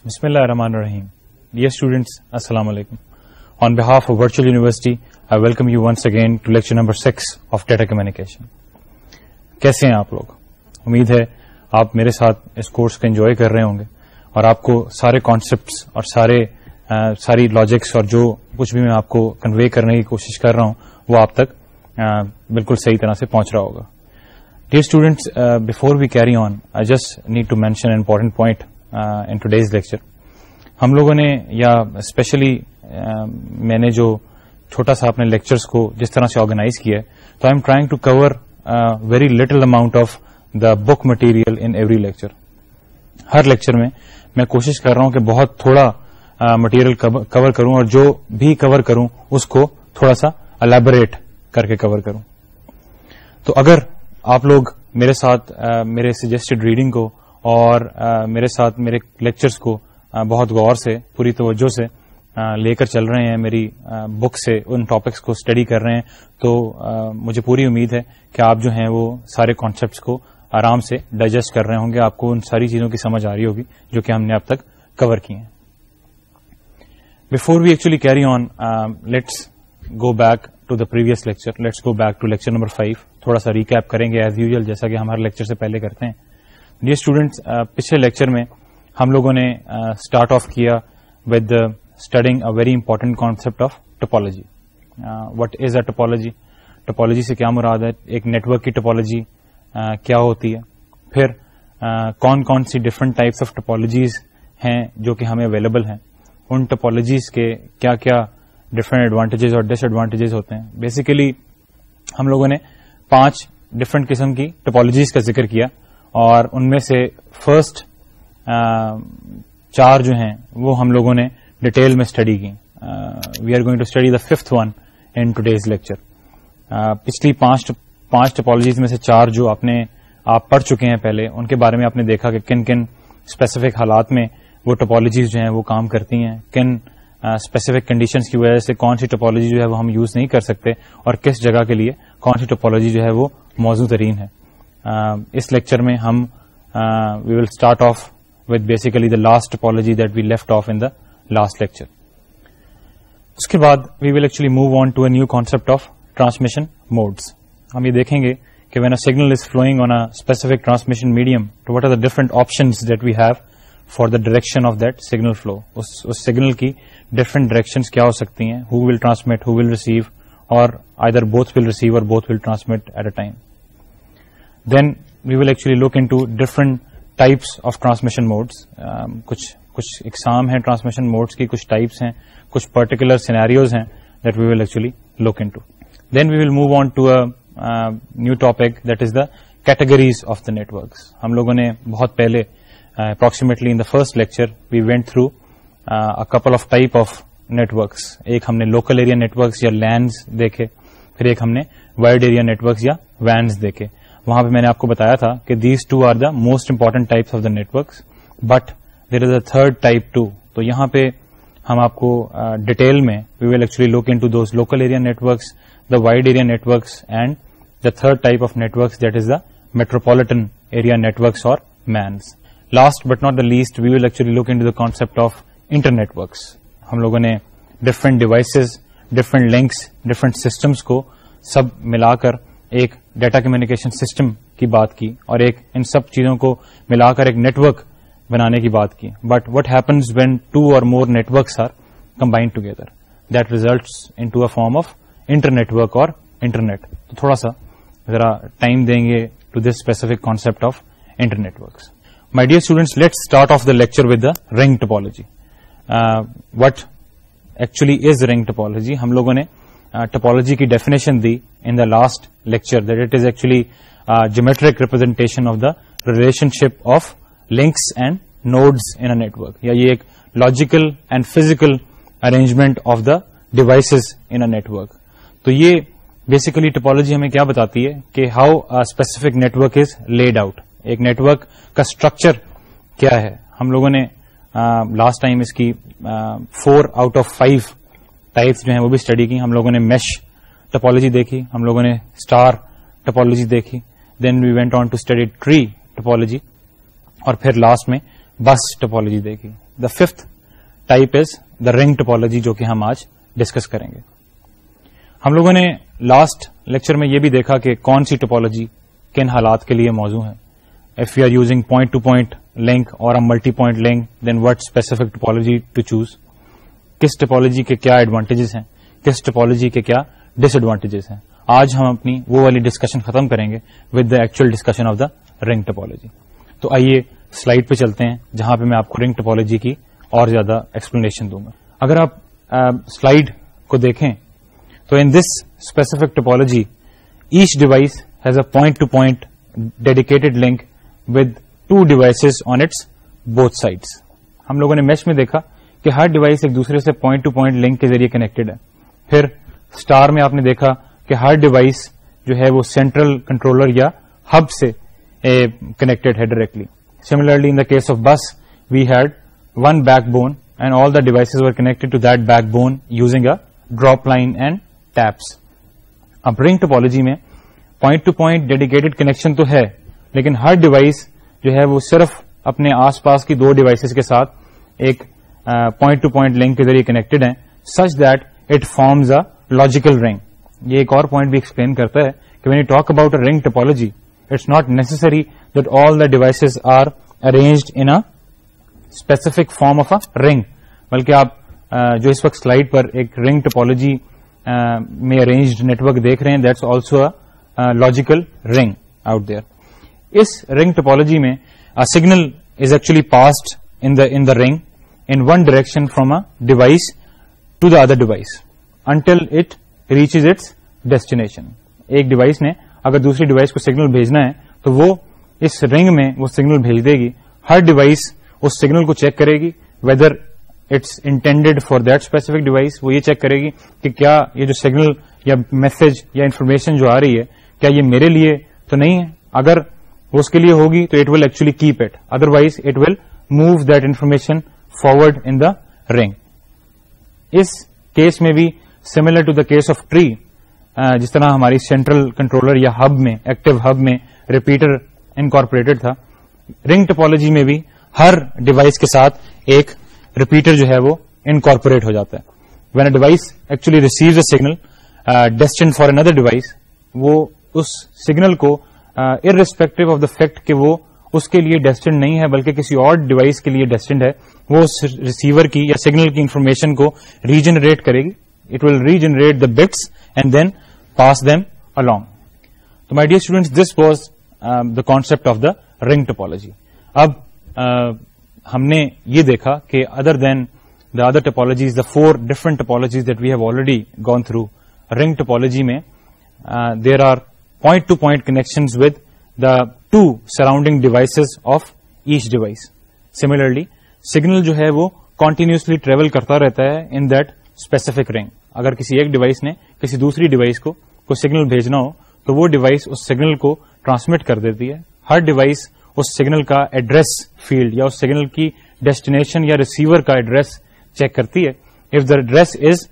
Bismillahirrahmanirrahim. Dear students, Assalamu alaikum. On behalf of Virtual University, I welcome you once again to lecture number 6 of Data Communication. کیسے ہیں آپ لوگ؟ امید ہے آپ میرے ساتھ اس کورس کو انجوائے کر رہے ہوں گے اور آپ کو سارے کانسیپٹس اور ساری لاجکس اور جو کچھ بھی میں آپ کو کنوے کرنے کی کوشش کر رہا ہوں وہ آپ تک بالکل صحیح طرح سے پہنچ رہا ہوگا. Dear students, before we carry on, I just need to mention an important point in today's lecture. ہم لوگوں نے یا اسپیشلی میں نے جو چھوٹا سا اپنے لیکچرز کو جس طرح سے آرگنائز کیا ہے تو I am trying to cover very little amount of the book material in every lecture. ہر لیکچر میں کوشش کر رہا ہوں کہ بہت تھوڑا مٹیریل کور کروں اور جو بھی کور کروں اس کو تھوڑا سا الیبوریٹ کر کے کور کروں. تو اگر آپ لوگ میرے ساتھ میرے سجیسٹڈ ریڈنگ کو اور میرے ساتھ میرے لیکچرز کو بہت غور سے پوری توجہ سے لے کر چل رہے ہیں، میری بک سے ان ٹاپکس کو اسٹڈی کر رہے ہیں، تو مجھے پوری امید ہے کہ آپ جو ہیں وہ سارے کانسیپٹس کو آرام سے ڈائجسٹ کر رہے ہوں گے، آپ کو ان ساری چیزوں کی سمجھ آ رہی ہوگی جو کہ ہم نے اب تک کور کی ہیں. Before we actually carry on, let's go back to the previous lecture. Let's go back to lecture number 5. تھوڑا سا ریکیپ کریں گے ایز یوزل، جیسا کہ ہم ہر لیکچر سے پہلے کرتے ہیں. ڈیئر اسٹوڈینٹس، پچھلے لیکچر میں ہم لوگوں نے اسٹارٹ آف کیا with studying a very important concept of topology. What is a topology? Typology سے کیا مراد ہے؟ ایک نیٹ ورک کی ٹپالوجی کیا ہوتی ہے؟ پھر کون کون سی ڈفرنٹ ٹائپس آف ٹپالوجیز ہیں جو کہ ہمیں اویلیبل ہیں، ان ٹپالوجیز کے کیا کیا ڈفرنٹ ایڈوانٹیجز اور ڈس ایڈوانٹیجز ہوتے ہیں. بیسیکلی ہم لوگوں نے 5 ڈفرنٹ قسم کی ٹپالوجیز کا ذکر کیا اور ان میں سے فرسٹ 4 جو ہیں وہ ہم لوگوں نے ڈیٹیل میں اسٹڈی کی. We are going to study the 5th one in today's lecture. پچھلی 5 ٹپالوجیز میں سے 4 جو آپ پڑھ چکے ہیں پہلے، ان کے بارے میں آپ نے دیکھا کہ کن کن اسپیسیفک حالات میں وہ ٹپالوجیز جو ہیں وہ کام کرتی ہیں، کن اسپیسیفک کنڈیشنز کی وجہ سے کون سی ٹپالوجی جو ہے وہ ہم یوز نہیں کر سکتے اور کس جگہ کے لیے کون سی ٹپالوجی جو ہے وہ موزوں ترین ہے. اس لیکچر میں ہم we will start off with basically the last topology that we left off in the last lecture. اس کے بعد we will actually move on to a new concept of transmission modes. ہم یہ دیکھیں گے کہ when a signal is flowing on a specific transmission medium تو what are the different options that we have for the direction of that signal flow. اس signal کی different directions کیا ہو سکتی ہیں، who will transmit, who will receive, اور either both will receive اور both will transmit at a time. Then we will actually look into different types of transmission modes. کچھ اقسام ہیں ٹرانسمیشن موڈس کی، کچھ ٹائپس ہیں، کچھ پرٹیکولر سینیریوز ہیں that we will actually look into. Then we will move on to a new topic that is the categories of the networks. ہم لوگوں نے بہت پہلے approximately in the first lecture we went through a couple of type of networks. ایک ہم نے local area networks یا LANs دیکھے، پھر ایک ہم نے wide area networks یا WANs دیکھے. وہاں پہ میں نے آپ کو بتایا تھا کہ these two are the most important types of the networks but there is a third type too. تو یہاں پہ ہم آپ کو ڈیٹیل میں we will actually look into those local area networks, the wide area networks and the third type of networks that is the metropolitan area networks or MANs. Last but not the least, we will actually look into the concept of internetworks. ہم لوگوں نے different devices, different links, different systems کو سب ملا کر ایک data communication system کی بات کی اور ان سب چیزوں کو ملا کر ایک نیٹورک بنانے کی بات کی. But what happens when 2 or more networks are combined together? That results in to a form of internetwork اور انٹرنیٹ. تو تھوڑا سا ذرا ٹائم دیں گے to this specific concept of internetworks. My dear students, let's start off the lecture with the ring topology. What actually is ring topology? ہم لوگوں نے topology کی definition the in the last lecture that it is actually geometric representation of the relationship of links and nodes in a network. یا یہ ایک logical and physical arrangement of the devices in a network. تو یہ basically topology ہمیں کیا بتاتی ہے کہ how a specific network is laid out. ایک نیٹورک کا اسٹرکچر کیا ہے. ہم لوگوں نے لاسٹ ٹائم اس کی 4 out of 5 ٹائپس جو ہیں وہ بھی اسٹڈی کی. ہم لوگوں نے میش ٹپالوجی دیکھی، ہم لوگوں نے اسٹار ٹپالوجی دیکھی، then we went on to study tree topology, اور پھر لاسٹ میں بس ٹپالوجی دیکھی. The fifth type is the ring typology, جو کہ ہم آج ڈسکس کریں گے. ہم لوگوں نے لاسٹ لیکچر میں یہ بھی دیکھا کہ کون سی ٹپالوجی کن حالات کے لیے موزوں ہے. If you are using point to point link اور multi point link, then what specific topology to choose. کس ٹپالوجی کے کیا ایڈوانٹیجز ہیں, کس ٹپالوجی کے کیا ڈس ایڈوانٹیجز ہیں. آج ہم اپنی وہ والی ڈسکشن ختم کریں گے with the actual discussion of the ring typology. تو آئیے سلائڈ پہ چلتے ہیں جہاں پہ میں آپ کو رنگ ٹپالوجی کی اور زیادہ ایکسپلینیشن دوں گا. اگر آپ سلائڈ کو دیکھیں تو in this specific topology each device has a point to point dedicated link with 2 devices on its both sides. ہم لوگوں نے میش میں دیکھا کہ ہر ڈیوائس ایک دوسرے سے پوائنٹ ٹو پوائنٹ لنک کے ذریعے کنیکٹڈ ہے. پھر اسٹار میں آپ نے دیکھا کہ ہر ڈیوائس جو ہے وہ سینٹرل کنٹرولر یا ہب سے کنیکٹڈ ہے directly. Similarly in the case of bus we had 1 backbone and all the devices were connected to that backbone using a drop line and taps. اب ring topology میں point to point dedicated connection تو ہے, لیکن ہر device جو ہے وہ صرف اپنے آس پاس کی 2 ڈیوائسز کے ساتھ ایک پوائنٹ ٹو پوائنٹ لنک کے ذریعے کنیکٹڈ ہیں, such that it forms a logical ring. یہ ایک اور پوائنٹ بھی ایکسپلین کرتا ہے کہ when you talk about a ring topology, it's not necessary that all the devices are arranged in a specific form of a ring, بلکہ آپ جو اس وقت سلائڈ پر ایک رنگ ٹپالوجی میں ارینجڈ نیٹورک دیکھ رہے ہیں, that's also a logical ring out there. اس رنگ ٹپالوجی میں signal is actually passed in the ring in one direction from a device to the other device until it reaches its destination. ایک device نے اگر دوسری device کو signal بھیجنا ہے تو وہ اس رنگ میں وہ سگنل بھیج دے گی. ہر ڈیوائس اس سگنل کو چیک کرے گی whether it's intended for that specific device. وہ یہ چیک کرے گی کہ کیا یہ جو سگنل یا میسج یا انفارمیشن جو آ رہی ہے کیا یہ میرے لیے تو نہیں ہے. اگر وہ اس کے لیے ہوگی تو it will actually keep it, otherwise it will move that information forward in the ring. اس کیس میں بھی similar to the case of tree, جس طرح ہماری سینٹرل کنٹرولر یا ہب میں ایکٹیو ہب میں ریپیٹر انکارپوریٹڈ تھا, رنگ ٹپالوجی میں بھی ہر ڈیوائس کے ساتھ ایک ریپیٹر جو ہے وہ انکارپوریٹ ہو جاتا ہے. When a device actually receives a signal destined for another device, وہ اس سگنل کو irrespective of the fact کہ وہ اس کے لیے ڈیسٹینڈ نہیں ہے بلکہ کسی اور ڈیوائس کے لیے ڈیسٹینڈ ہے, وہ اس ریسیور کی یا سگنل کی انفارمیشن کو ریجنریٹ کرے گی. It will regenerate the bits and then pass them along. تو my dear students, this was the concept of the ring topology. اب ہم نے یہ دیکھا کہ other than the other topologies, the 4 different topologies that we have already gone through, ring topology میں there are point to point connections with the 2 surrounding devices of each device. Similarly, signal جو ہے وہ continuously travel کرتا رہتا ہے in that specific ring. اگر کسی ایک ڈیوائس نے کسی دوسری ڈیوائس کو کوئی سگنل بھیجنا ہو تو وہ ڈیوائس اس سگنل کو ٹرانسمٹ کر دیتی ہے. ہر ڈیوائس اس سگنل کا ایڈریس فیلڈ یا اس سگنل کی ڈیسٹینیشن یا ریسیور کا ایڈریس چیک کرتی ہے. If the address is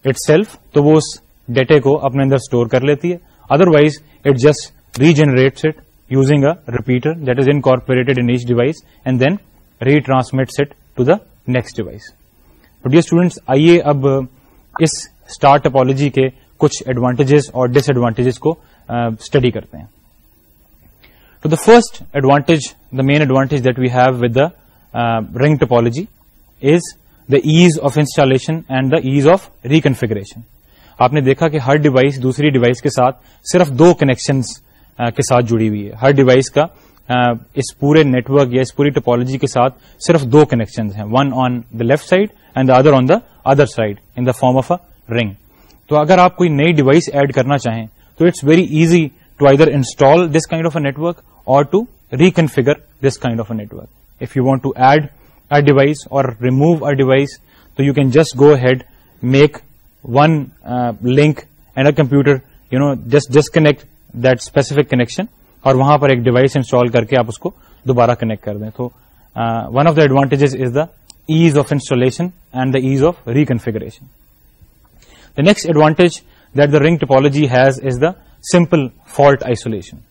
it self تو وہ اس ڈیٹے کو اپنے اندر اسٹور کر لیتی ہے, otherwise it just regenerates it using a repeater that is incorporated in each device and then retransmits it to the next device. But dear students, آئیے اب اس star topology کے کچھ ایڈوانٹیجز اور ڈس ایڈوانٹیجز کو اسٹڈی کرتے ہیں. تو the first advantage, the main advantage that we have with the ring topology is the ease of installation and the ease of reconfiguration. آپ نے دیکھا کہ ہر ڈیوائس دوسری ڈیوائس کے ساتھ صرف 2 کنیکشنز کے ساتھ جڑی ہوئی ہے. ہر ڈیوائس کا اس پورے نیٹ ورک یا اس پوری ٹپالوجی کے ساتھ صرف 2 کنیکشنز ہیں, one on the left side and the other on the other side in the form of a ring. تو اگر آپ کوئی نئی ڈیوائس ایڈ کرنا چاہیں تو it's very easy to either install this kind of a network اور to reconfigure this kind of a network. If you want to add a device اور ریموو اے ڈیوائس تو you can just go ahead make one link and a computer, just disconnect that specific connection اور وہاں پر ایک device install کر کے آپ اس کو دوبارہ کنیکٹ کر دیں. تو one of the advantages is the ease of installation and the ease of reconfiguration. The next advantage that the ring topology has is the simple fault isolation.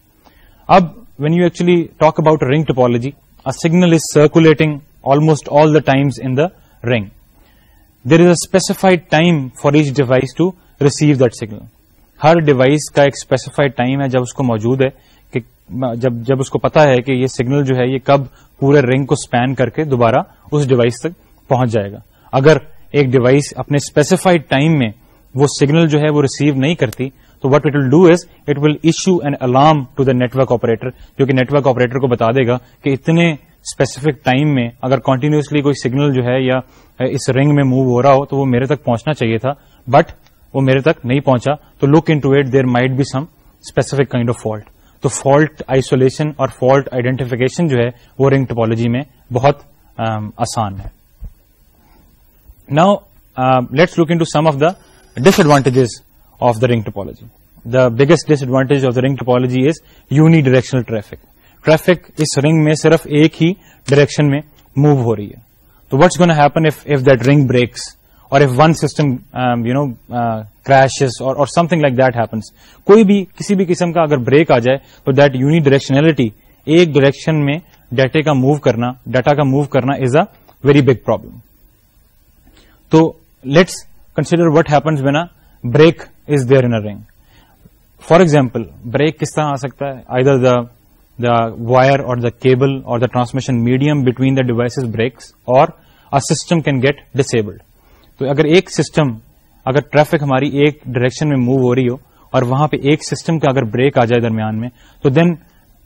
اب when you actually talk about a ring topology, a signal is circulating almost all the times in the ring. There is a specified time for each device to receive that signal. Hare device کا ایک specified time ہے جب اس کو موجود ہے کہ جب اس کو پتا ہے کہ یہ سگنل جو ہے یہ کب پورے رنگ کو اسپین کر کے دوبارہ اس ڈیوائس تک پہنچ جائے گا. اگر ایک ڈیوائس اپنے اسپیسیفائڈ ٹائم میں وہ سگنل جو ہے وہ ریسیو نہیں کرتی تو what it will do is it will issue an alarm to the network operator, جو کہ نیٹورک آپریٹر کو بتا دے گا کہ اتنے اسپیسیفک ٹائم میں اگر کنٹینیوسلی کوئی سگنل جو ہے یا اس رنگ میں موو ہو رہا ہو تو وہ میرے تک پہنچنا چاہیے تھا, بٹ وہ میرے تک نہیں پہنچا, تو look into it there might be some specific kind of fault. تو فالٹ آئسولیشن اور فالٹ آئیڈینٹیفیکیشن جو ہے وہ رنگ ٹوپولوجی میں بہت آسان ہے. Now let's look into some of the disadvantages of the ring topology. The biggest disadvantage of the ring topology is unidirectional traffic. Traffic اس ring میں صرف ایک ہی ڈائریکشن میں move ہو رہی ہے. تو what's gonna happen if that رنگ breaks or if one system crashes or something like that happens, کوئی بھی کسی بھی قسم کا اگر بریک آ جائے تو that unidirectionality ایک ڈائریکشن میں ڈیٹا کا موو کرنا از اے ویری بگ پرابلم. تو let's consider what happens when a break is there in a ring. For example, break کس طرح آ سکتا ہے, either the wire or the cable or the transmission medium between the devices breaks or a system can get disabled. تو اگر ایک system, اگر traffic ہماری ایک ڈائریکشن میں موو ہو رہی ہو اور وہاں پہ ایک سسٹم کا اگر بریک آ جائے درمیان میں, تو دین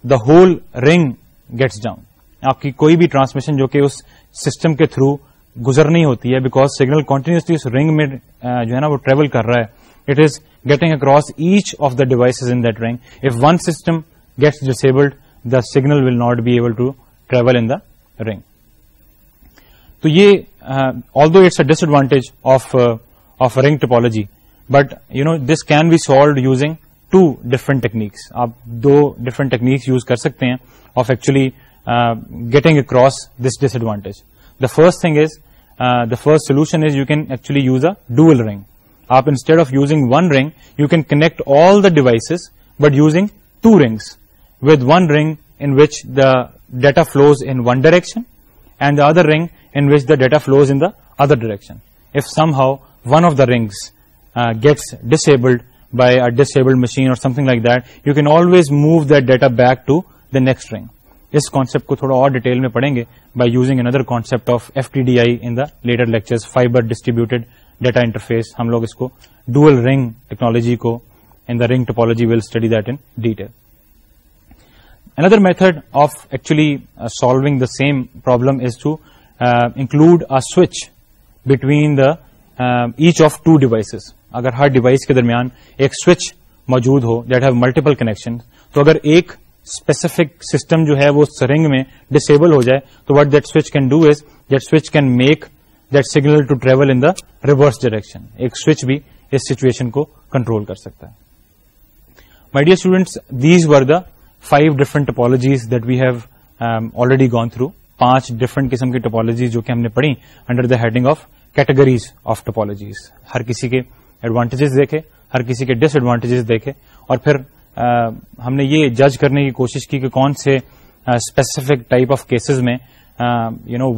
دا ہول رنگ گیٹس ڈاؤن. آپ کی کوئی بھی ٹرانسمیشن جو کہ اس سسٹم کے تھرو گزرنی ہوتی ہے, because signal continuously us ring میں جو ہے نا وہ ٹریول کر رہا ہے, it is getting across each of the devices in that ring. If one system gets disabled, the signal will not be able to travel in the ring. تو یہ although it's a disadvantage of ring topology, but this can be solved using two different techniques. آپ دو different techniques use کر سکتے ہیں of actually getting across this disadvantage. The first thing is, the first solution is you can actually use a dual ring. آپ instead of using one ring, you can connect all the devices but using two rings, with one ring in which the data flows in one direction and the other ring in which the data flows in the other direction. If somehow one of the rings gets disabled by a disabled machine or something like that, you can always move that data back to the next ring. Us concept کو تھوڑا اور detail میں پڑھیں گے by using another concept of FTDI in the later lectures, fiber distributed data interface. ہم لوگ اس کو dual ring technology کو in the ring topology will study that in detail. Another method of actually solving the same problem is to include a switch between the each of two devices. اگر ہر device کے درمیان ایک switch موجود ہو that have multiple connections, تو اگر ایک specific system جو ہے وہ رنگ میں ڈسیبل ہو جائے تو what that switch can do is that switch can make that signal to travel in the reverse direction. ایک سوئچ بھی اس سچویشن کو کنٹرول کر سکتا ہے. My dear students, these were the 5 different topologies that we have already gone through. 5 different قسم کی topologies جو کہ ہم نے پڑھی under the heading of categories of topologies. ہر کسی کے ایڈوانٹیجز دیکھے, ہر کسی کے ڈس ایڈوانٹیجز دیکھے, اور پھر ہم نے یہ جج کرنے کی کوشش کی کہ کون سے اسپیسیفک ٹائپ آف کیسز میں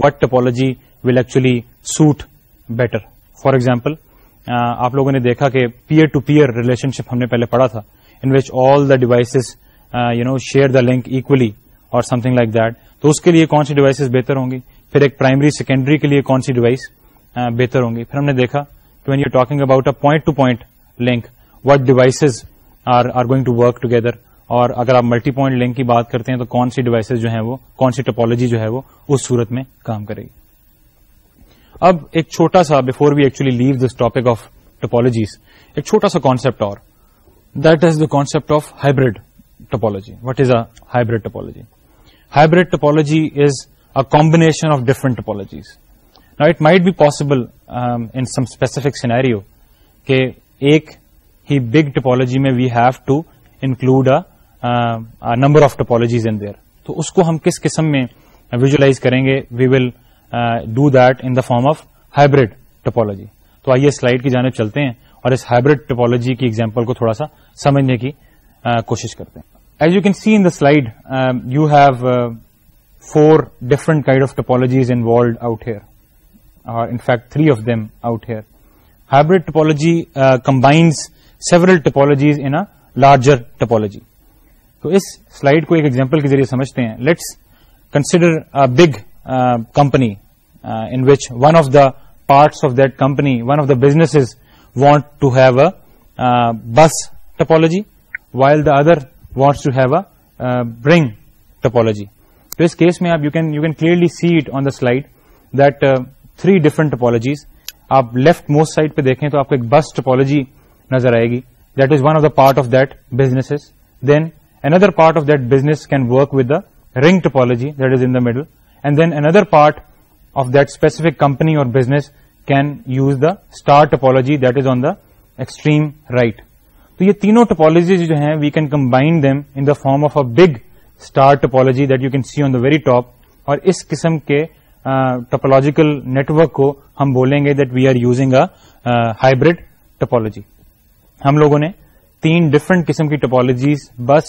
what topology will actually suit better. For example, آپ لوگوں نے دیکھا کہ peer to peer relationship ہم نے پہلے پڑھا تھا, in which all the devices share the link equally اور سم تھنگ لائک دیٹ. تو اس کے لیے کون سی ڈیوائسز بہتر ہوں گی, پھر ایک پرائمری سیکنڈری کے لیے کون سی ڈیوائس بہتر ہوں گی. پھر ہم نے دیکھا کہ when you talking about a point to point link what devices are going to work together, اور اگر آپ ملٹی پوائنٹ لنک کی بات کرتے ہیں تو کون سی ڈیوائسز جو ہیں وہ, کون سی ٹوپالوجی جو ہے وہ اس صورت میں کام کرے گی. اب ایک چھوٹا سا, before we actually leave this topic of topologies, ایک چھوٹا سا کانسپٹ اور, that is the concept of hybrid topology. What is a hybrid topology? Hybrid topology is a combination of different topologies. Now it might be possible in some specific scenario کہ ایک ہی big topology میں we have to include a number of topologies in there. تو اس کو ہم کس قسم میں visualize کریں گے؟ We will do that in the form of hybrid topology. تو آئیے سلائڈ کی جانب چلتے ہیں اور اس hybrid topology کی ایگزامپل کو تھوڑا سا سمجھنے کی کوشش کرتے ہیں. As you can see in the slide, you have 4 different kind of topologies involved out here, or in fact 3 of them out here. Hybrid topology combines several topologies in a larger topology. تو اس slide کو ایک example کے ذریعے سمجھتے ہیں. Let's consider a big company in which one of the parts of that company, one of the businesses want to have a bus topology while the other wants to have a ring topology. تو اس case میں آپ you can clearly see it on the slide that 3 different topologies. آپ left most side پہ دیکھیں تو آپ کو ایک بس ٹپالوجی نظر آئے گی. That is one of the part of that business. Then another part of that business can work with the ring topology that is in the middle, and then another part of that specific company or business can use the star topology that is on the extreme right. تو یہ تینوں topologies جو ہیں we can combine them in the form of a big star topology that you can see on the very top. اور اس قسم کے ٹپولوجیکل network کو ہم بولیں گے that we are using a hybrid topology. ہم لوگوں نے 3 ڈفرنٹ قسم کی ٹپالوجیز بس,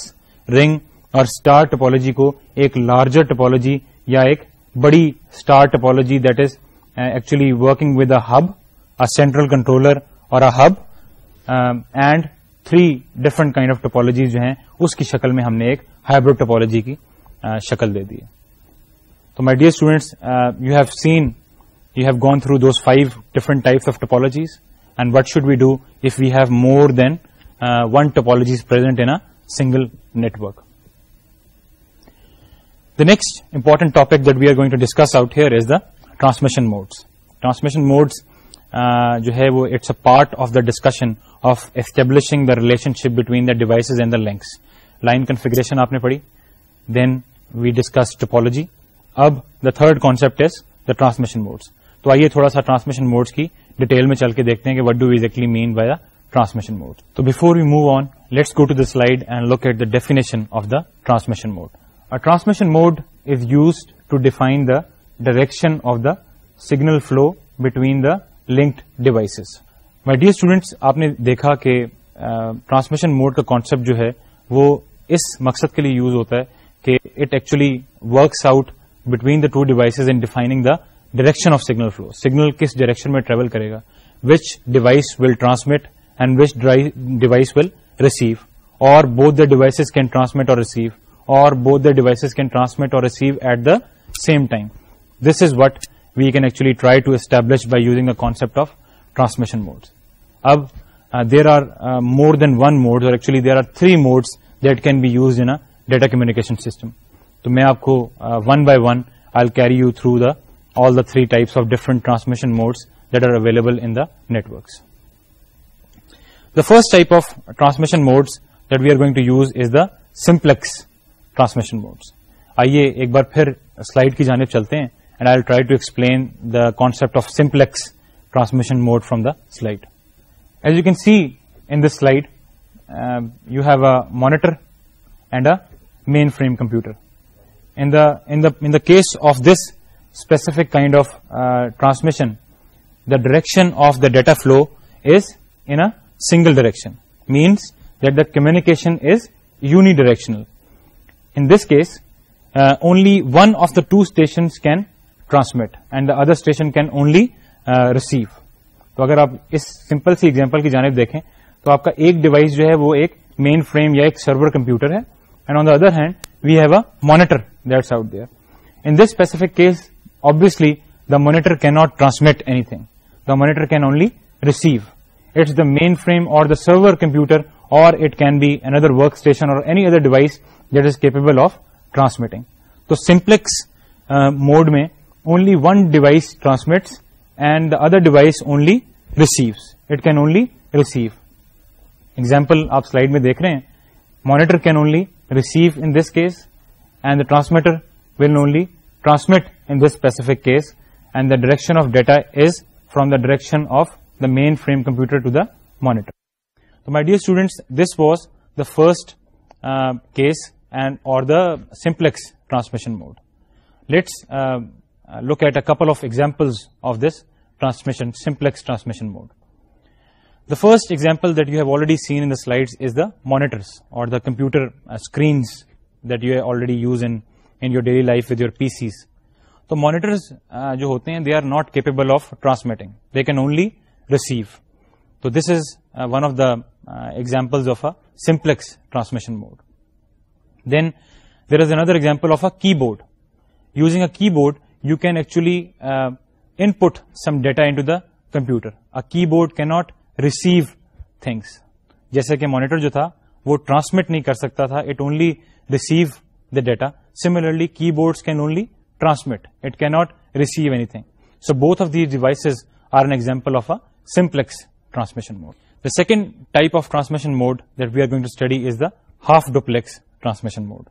رنگ اور اسٹار ٹپالوجی کو ایک لارجر ٹپالوجی یا ایک بڑی star topology that is actually working with a hub, a central controller اور a hub, and 3 different kind of topologies جو ہیں اس کی شکل میں ہم نے ایک ہائبرڈ ٹپالوجی کی شکل دے دی ہے. So my dear students, you have gone through those 5 different types of topologies, and what should we do if we have more than one topologies present in a single network. The next important topic that we are going to discuss out here is the transmission modes. Transmission modes jo hai wo it's a part of the discussion of establishing the relationship between the devices and the links. Line configuration aapne padhi, then we discussed topology. اب the third concept is the transmission modes. تو آئیے تھوڑا سا transmission modes کی detail میں چل کے دیکھتے ہیں کہ what do we exactly mean by the transmission mode. تو before we move on, let's go to the slide and look at the definition of the transmission mode. Transmission mode is used to define the direction of the signal flow between the linked devices. My dear students, آپ نے دیکھا کہ transmission mode کا concept جو ہے وہ اس مقصد کے لیے یوز ہوتا ہے کہ it actually works out between the 2 devices in defining the direction of signal flow. Signal کس ڈائریکشن میں ٹریول کرے گا, which device will transmit and which device will receive, or both the devices can transmit or receive, or both the devices can transmit or receive at the same time. This is what we can actually try to establish by using the concept of transmission modes. اب there are more than one mode, or actually there are 3 modes that can be used in a data communication system. تو میں آپ کو one by one I will carry you through the all the 3 types of different transmission modes that are available in the networks. The first type of transmission modes that we are going to use is the simplex transmission modes. آئیے ایک بار پھر slide کی جانب چلتے ہیں and I will try to explain the concept of simplex transmission mode from the slide. As you can see in this slide, you have a monitor and a mainframe computer. In the case of this specific kind of transmission, the direction of the data flow is in a single direction, means that the communication is unidirectional. In this case, only one of the 2 stations can transmit and the other station can only receive. تو اگر آپ اس simple سی example کی جانب دیکھیں تو آپ کا ایک ڈیوائس جو ہے وہ ایک مین فریم یا ایک سرور کمپیوٹر ہے, and on the other hand we have a monitor that's out there. In this specific case, obviously, the monitor cannot transmit anything. The monitor can only receive. It's the mainframe or the server computer, or it can be another workstation or any other device that is capable of transmitting. So simplex mode mein only one device transmits and the other device only receives. It can only receive. Example آپ slide میں دیکھ رہے ہیں, monitor can only receive in this case, and the transmitter will only transmit in this specific case, and the direction of data is from the direction of the mainframe computer to the monitor. So my dear students, this was the first case or the simplex transmission mode. Let's look at a couple of examples of this simplex transmission mode. The first example that you have already seen in the slides is the monitors or the computer screens that you already use in in your daily life with your PCs. تو monitors جو ہوتے ہیں they are not capable of transmitting. They can only receive. So this is one of the examples of a simplex transmission mode. Then there is another example of a keyboard. Using a keyboard, you can actually input some data into the computer. A keyboard cannot receive things. جیسے کہ monitor جو تھا وہ transmit نہیں کر سکتا تھا, it only receive the data. Similarly keyboards can only transmit, it can not receive anything. So both of these devices are an example of a simplex transmission mode. The second type of transmission mode that we are going to study is the half duplex transmission mode.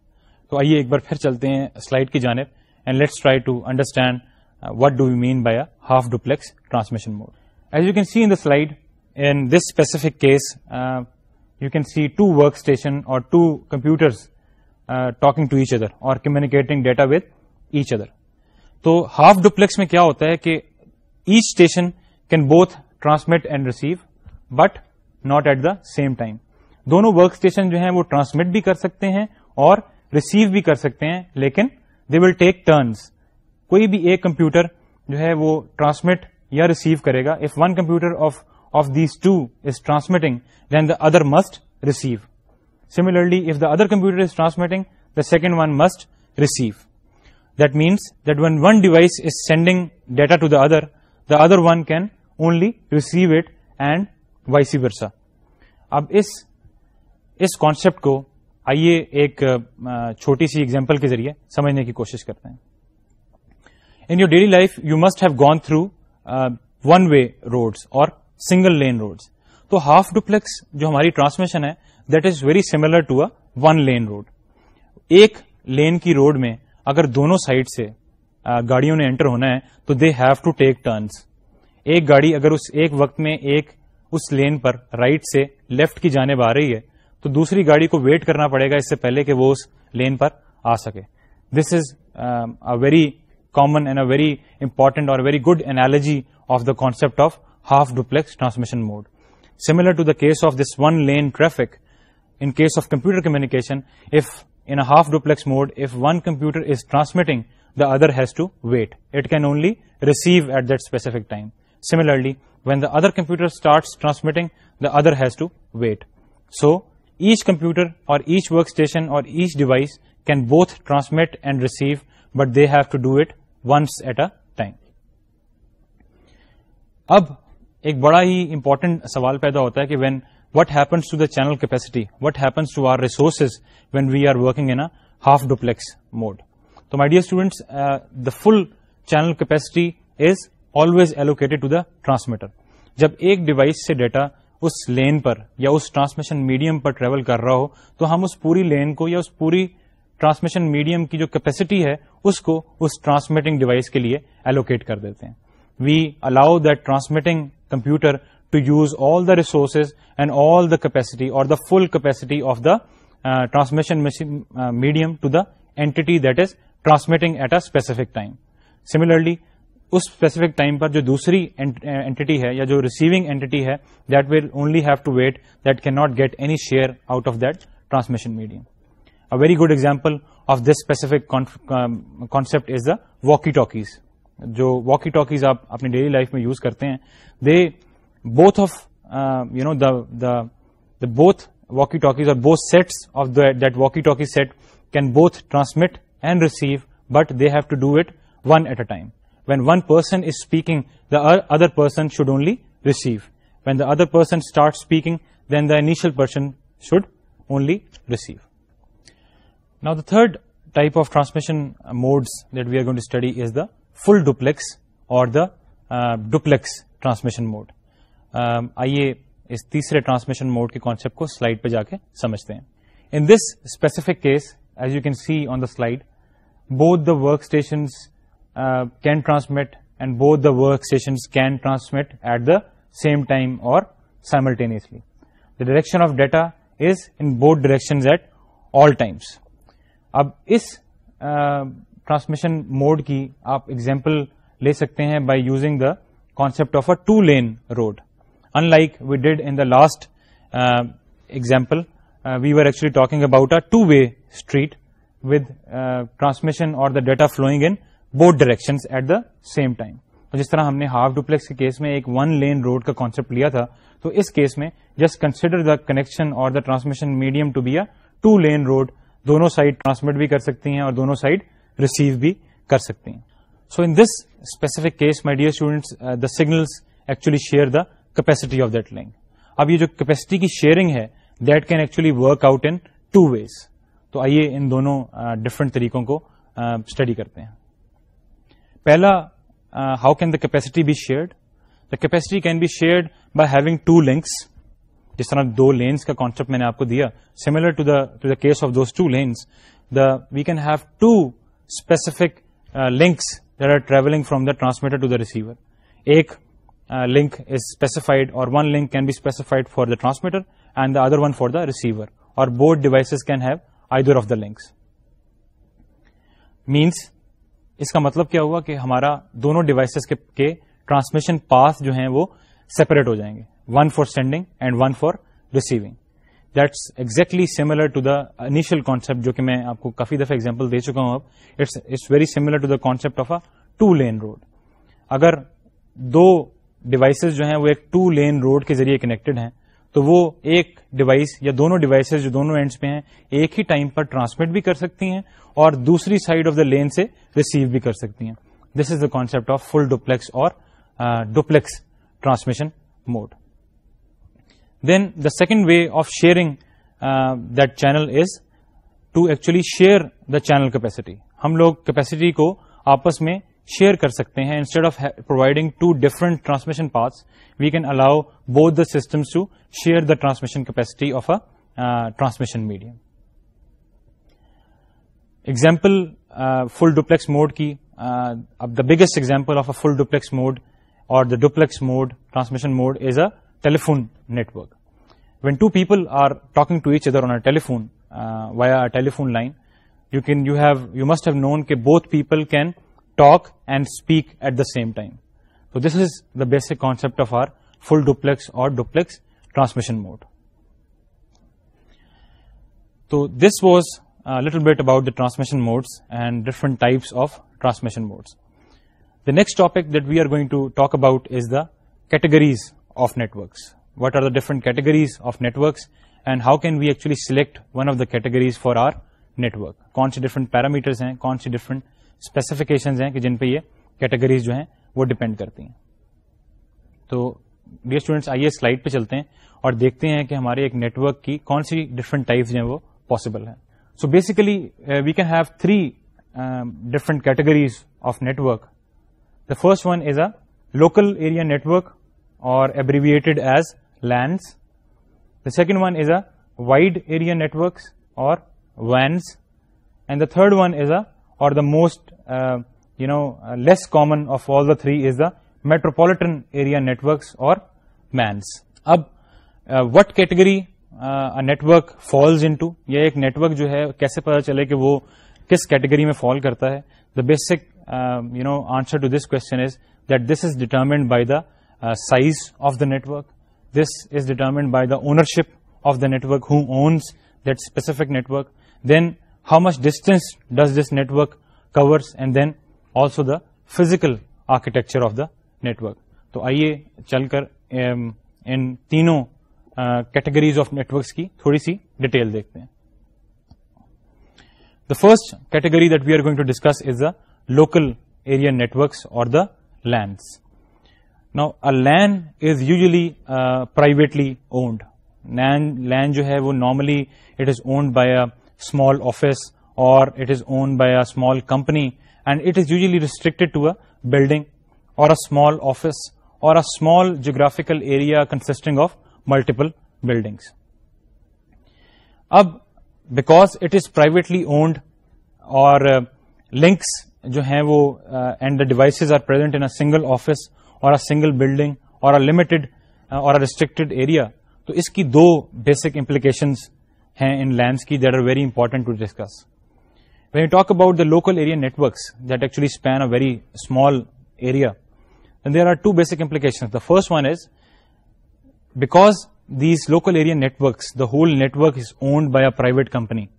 تو آئیے ایک بار پھر چلتے ہیں slide کی جانب and let's try to understand what do we mean by a half duplex transmission mode. As you can see in the slide, in this specific case, you can see two workstation or two computers talking to each other or communicating data with each other. تو half duplex میں کیا ہوتا ہے کہ each station can both transmit and receive but not at the same time. دونوں workstation جو ہیں وہ transmit بھی کر سکتے ہیں اور receive بھی کر سکتے ہیں, لیکن they will take turns. کوئی بھی ایک کمپیوٹر جو ہے وہ ٹرانسمٹ یا ریسیو کرے گا. If one computer of these two is transmitting then the other must receive. Similarly if the other computer is transmitting the second one must receive. That means that when one device is sending data to the other one can only receive it and vice versa. اب اس concept کو آئیے ایک چھوٹی سی example کے ذریعے سمجھنے کی کوشش کرتے ہیں. In your daily life, you must have gone through one-way roads or single-lane roads. تو half duplex جو ہماری ٹرانسمیشن ہے that is very similar to a one-lane road. ایک لین کی روڈ میں اگر دونوں سائڈ سے گاڑیوں نے انٹر ہونا ہے تو they have to take turns. ایک گاڑی اگر اس ایک وقت میں اس لین پر رائٹ سے لیفٹ کی جانب آ رہی ہے تو دوسری گاڑی کو ویٹ کرنا پڑے گا اس سے پہلے کہ وہ اس لین پر آ سکے. This is a very common and a very important or very good analogy of the concept of half duplex transmission mode. Similar to the case of this one lane traffic, in case of computer communication, if in a half duplex mode, if one computer is transmitting, the other has to wait. It can only receive at that specific time. Similarly, when the other computer starts transmitting, the other has to wait. So each computer or each workstation or each device can both transmit and receive, but they have to do it once at a time. اب ایک بڑا ہی important سوال پیدا ہوتا ہے کہ when what happens to the channel capacity, what happens to our resources when we are working in a half duplex mode. So my dear students, the full channel capacity is always allocated to the transmitter. جب ایک device سے data اس لین پر یا اس transmission medium پر travel کر رہا ہو تو ہم اس پوری لین کو یا اس پوری ٹرانسمیشن میڈیم کی جو کیپیسٹی ہے اس کو اس ٹرانسمیٹنگ ڈیوائس کے لیے ایلوکیٹ کر دیتے ہیں. We allow that transmitting computer to use all the resources and all the capacity اور the full capacity of the transmission medium to the entity that is transmitting at a specific time. Similarly اس specific time پر جو دوسری entity ہے یا جو receiving entity ہے that will only have to wait, that can not get any share out of that transmission medium. A very good example of this specific concept is the walkie-talkies. جو walkie talkies آپ اپنی daily life میں use کرتے ہیں, they both of the both walkie talkies or both sets of that walkie talkie set can both transmit and receive, but they have to do it one at a time. When one person is speaking, the other person should only receive. When the other person starts speaking, then the initial person should only receive. Now the third type of transmission modes that we are going to study is the full duplex or the duplex transmission mode. آئیے اس تیسرے transmission mode کے concept کو slide پہ جا کے سمجھتے ہیں. In this specific case, as you can see on the slide, both the workstations can transmit and both the workstations can transmit at the same time or simultaneously. The direction of data is in both directions at all times. اب اس transmission mode کی آپ example لے سکتے ہیں by using the concept of a two lane road. In like we did in the last example, we were actually talking about a two way street with transmission or the data flowing in both directions at the same time. تو جس طرح ہم نے half duplex کے case میں ایک one lane road کا concept لیا تھا, تو اس کیس میں جسٹ کنسیڈر دا کنیکشن اور the transmission medium to be a two lane road. دونوں سائڈ ٹرانسمٹ بھی کر سکتی ہیں اور دونوں سائڈ ریسیو بھی کر سکتی ہیں. So in this specific case my dear students, the signals actually share the capacity of that link. اب یہ جو کیپیسٹی کی شیئرنگ ہے that can actually work out in two ways. تو آئیے ان دونوں ڈفرنٹ طریقوں کو اسٹڈی کرتے ہیں. پہلا, how can the capacity be shared? The capacity can be shared by having two links. جس طرح دو لینس کا کانسیپٹ میں نے آپ کو دیا, similar to the case of those two lanes, we can have two specific links that are travelling from the transmitter to the receiver. ایک link is specified, or one link can be specified for the transmitter and the other one for the receiver, or both devices can have either of the links. Means اس کا مطلب کیا ہوا کہ ہمارا دونوں devices کے transmission پاس جو ہیں وہ سیپریٹ ہو جائیں گے, one for sending and one for receiving. That's exactly similar to the initial concept جو کہ میں آپ کو کافی دفعہ ایگزامپل دے چکا ہوں. اب it's very similar to the concept of a two lane road. اگر دو ڈیوائسز جو ہیں وہ ایک ٹو لین روڈ کے ذریعے کنیکٹڈ ہیں, تو وہ ایک ڈیوائس یا دونوں ڈیوائسز جو دونوں اینڈز پہ ہیں ایک ہی ٹائم پر ٹرانسمٹ بھی کر سکتی ہیں اور دوسری سائڈ آف دا لین سے ریسیو بھی کر سکتی ہیں. This is the concept of full duplex اور duplex transmission mode. Then the second way of sharing that channel is to actually share the channel capacity. ہم لوگ کیپیسٹی کو آپس میں شیئر کر سکتے ہیں. Instead of providing two different transmission paths, we can allow both the systems to share the transmission capacity of a transmission medium. Example full duplex mode کی, اب the biggest example of a full duplex mode اور the duplex mode transmission mode is a telephone network. When two people are talking to each other on a telephone via telephone line, you must have known کہ both people can talk and speak at the same time. So this is the basic concept of our full duplex or duplex transmission mode. So this was a little bit about the transmission modes and different types of transmission modes. The next topic that we are going to talk about is the categories of networks. What are the different categories of networks and how can we actually select one of the categories for our network? کون سی different parameters ہیں, کون سی different specifications ہیں کہ جن پہ یہ کیٹیگریز جو ہیں وہ ڈپینڈ کرتی ہیں. تو ڈیئر اسٹوڈینٹس, آئیے سلائڈ پہ چلتے ہیں اور دیکھتے ہیں کہ ہمارے ایک نیٹورک کی کون سی ڈفرنٹ ٹائپس جو ہیں وہ پاسبل ہیں. So basically we can have three different categories of network. The first one is a local area network اور abbreviated as LANs. The second one is a wide area networks اور WANs, and the third one is or the most less common of all the three is the metropolitan area networks or MANs. اب what category a network falls into, یہ ایک network جو ہے کیسے پتا چلے کہ وہ کس کیٹیگری میں فال کرتا ہے. The basic answer to this question is that this is determined by the size of the network. This is determined by the ownership of the network, who owns that specific network. Then how much distance does this network covers, and then also the physical architecture of the network. تو آئیے چل کر ان تینوں categories of networks کی تھوڑی سی detail دیکھتے ہیں. The first category that we are going to discuss is the local area networks or the LANs. Now a LAN is usually privately owned. LAN جو ہے وہ normally it is owned by a small office or it is owned by a small company, and it is usually restricted to a building or a small office or a small geographical area consisting of multiple buildings. اب because it is privately owned اور links جو ہیں وہ and the devices are present in a single office or a single building or a limited or a restricted area, تو اس کی دو basic implications ہیں ان lens کی that are very important to discuss. When you talk about the local area networks that actually span a very small area, then there are two basic implications. The first one is because these local area networks, the whole network is owned by a private company,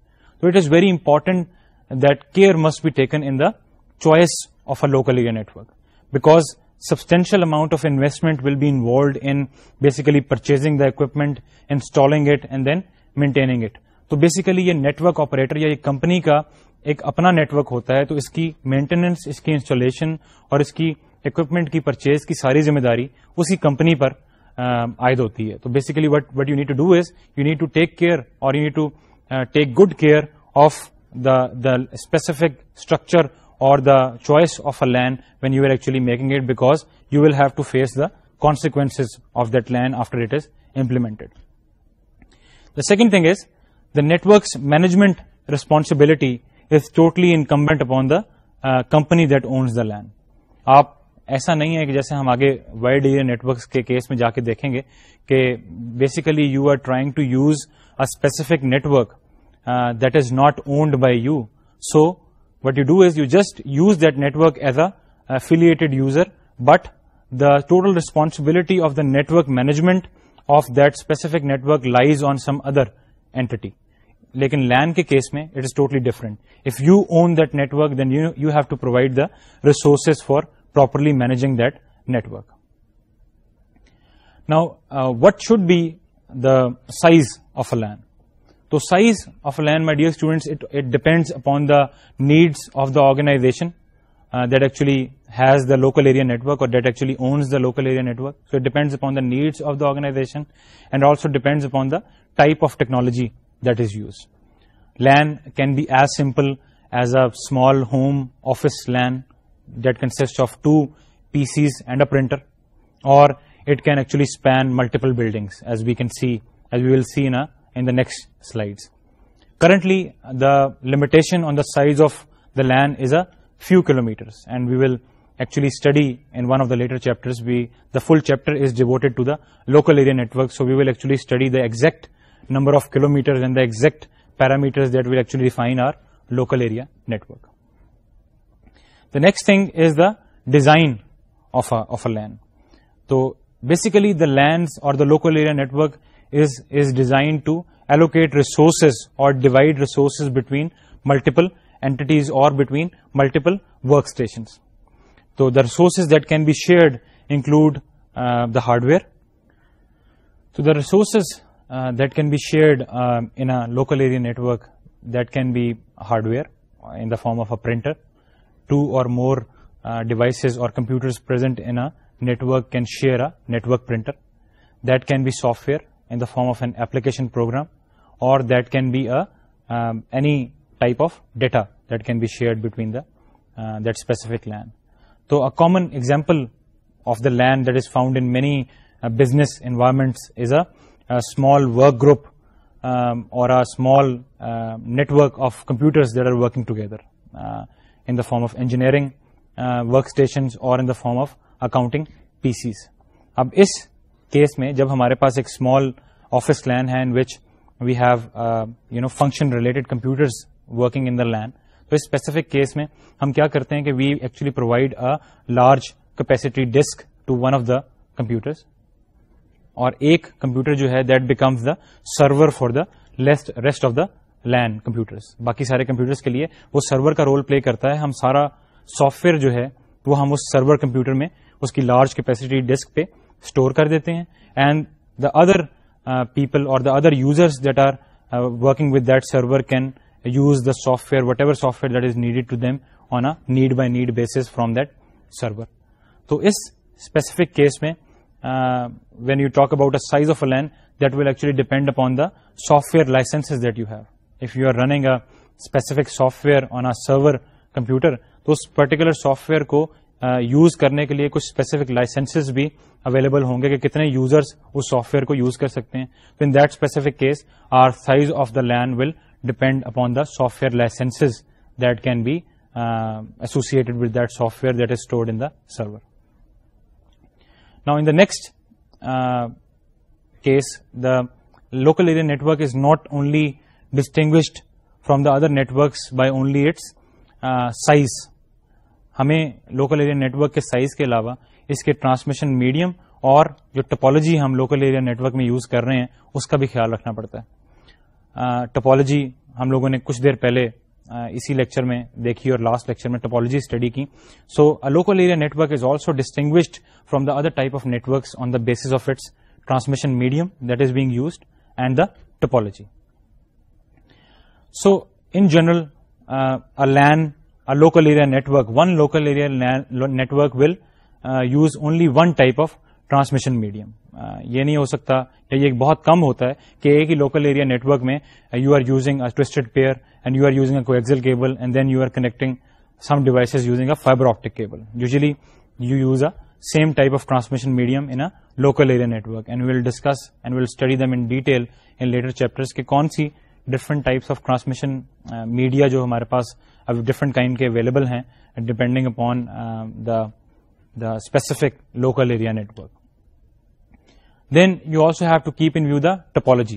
so it is very important that care must be taken in the choice of a local area network, because substantial amount of investment will be involved in basically purchasing the equipment, installing it and then maintaining it. تو basically یہ net work operator یا یہ company کا ایک اپنا net work ہوتا ہے, تو اس کی مینٹیننس, اس کی انسٹالیشن اور اس کی اکوپمنٹ کی پرچیز کی ساری ذمہ داری اسی کمپنی پر عائد ہوتی ہے. تو basically what you need to do is you need to take care اور you need to take good care of the specific structure or the choice of a LAN when you are actually making it, because you will have to face the consequences of that LAN after it is implemented. The second thing is the network's management responsibility is totally incumbent upon the company that owns the LAN. آپ ایسا نہیں ہے کہ جیسے ہم آگے wide area networks کے case میں جا کے دیکھیں گے کہ basically you are trying to use a specific network that is not owned by you. So what you do is you just use that network as a affiliated user, but the total responsibility of the network management of that specific network lies on some other entity. Lekin LAN ke case mein it is totally different. If you own that network, then you have to provide the resources for properly managing that network. Now what should be the size of a LAN? So size of a LAN, my dear students, it depends upon the needs of the organization that actually has the local area network or that actually owns the local area network. So it depends upon the needs of the organization and also depends upon the type of technology that is used. LAN can be as simple as a small home office LAN that consists of 2 PCs and a printer, or it can actually span multiple buildings, as we will see in the next slides. Currently, the limitation on the size of the LAN is a few kilometers, and we will actually study in one of the later chapters. The full chapter is devoted to the local area network, so we will actually study the exact number of kilometers and the exact parameters that will actually define our local area network. The next thing is the design of a LAN. So basically the LANs or the local area network is designed to allocate resources or divide resources between multiple entities or between multiple workstations. So the resources that can be shared include the hardware. So the resources that can be shared in a local area network, that can be hardware in the form of a printer. 2 or more devices or computers present in a network can share a network printer. That can be software in the form of an application program, or that can be any type of data that can be shared between that specific LAN. So a common example of the LAN that is found in many business environments is a small work group or a small network of computers that are working together in the form of engineering workstations or in the form of accounting PCs. اب اس case میں جب ہمارے پاس ایک small office LAN ہے in which we have function related computers working in the LAN, تو اس specific case میں ہم کیا کرتے ہیں کہ we actually provide a large capacity disk to one of the computers, اور ایک کمپیوٹر جو ہے that becomes the server for the rest of the LAN computers. باقی سارے کمپیوٹرز کے لیے وہ سرور کا رول پلے کرتا ہے. ہم سارا سافٹ ویئر جو ہے وہ ہم اس سرور کمپیوٹر میں اس کی لارج کیپیسٹی ڈسک پہ اسٹور کر دیتے ہیں, and the other people or the other users that are working with that server can use the software whatever software that is needed to them on a need by need basis from that server. تو اس specific case میں when you talk about a size of a LAN, that will actually depend upon the software licenses that you have. If you are running a specific software on a server computer, تو اس particular software کو use کرنے کے لیے کچھ specific licences بھی available ہوں گے کہ کتنے یوزرس اس سافٹ ویئر کو یوز کر سکتے ہیں. تو in that specific case are size of the LAN will depend upon the software licenses that can be associated with that software that is stored in the server. Now in the next case, the local area network is not only distinguished from the other networks by only its size. ہمیں local area network کے size کے علاوہ اس کے transmission medium اور جو typology ہم local area network میں use کر رہے ہیں اس کا بھی خیال رکھنا پڑتا ہے. ٹپالوجی ہم لوگوں نے کچھ دیر پہلے اسی لیکچر میں دیکھی اور لاسٹ لیکچر میں ٹپالوجی اسٹڈی کی. So local area network is also distinguished from the other type of networks on the basis of its transmission medium that is being used and the topology. So in general, a LAN, a local area network, one local area network will use only one type of transmission medium. یہ نہیں ہو سکتا کہ یہ بہت کم ہوتا ہے کہ ایک ہی لوکل ایریا نیٹورک میں you are using a twisted pair and you are using a coaxial cable and then you are connecting some devices using a fibre optic cable. Usually you use a same type of transmission medium in a local area network, and we will discuss and we will study them in detail in later chapters کہ کون سی different types of transmission media جو ہمارے پاس اب different kind کے available ہیں depending upon the specific local area network. Then you also have to keep in view the topology.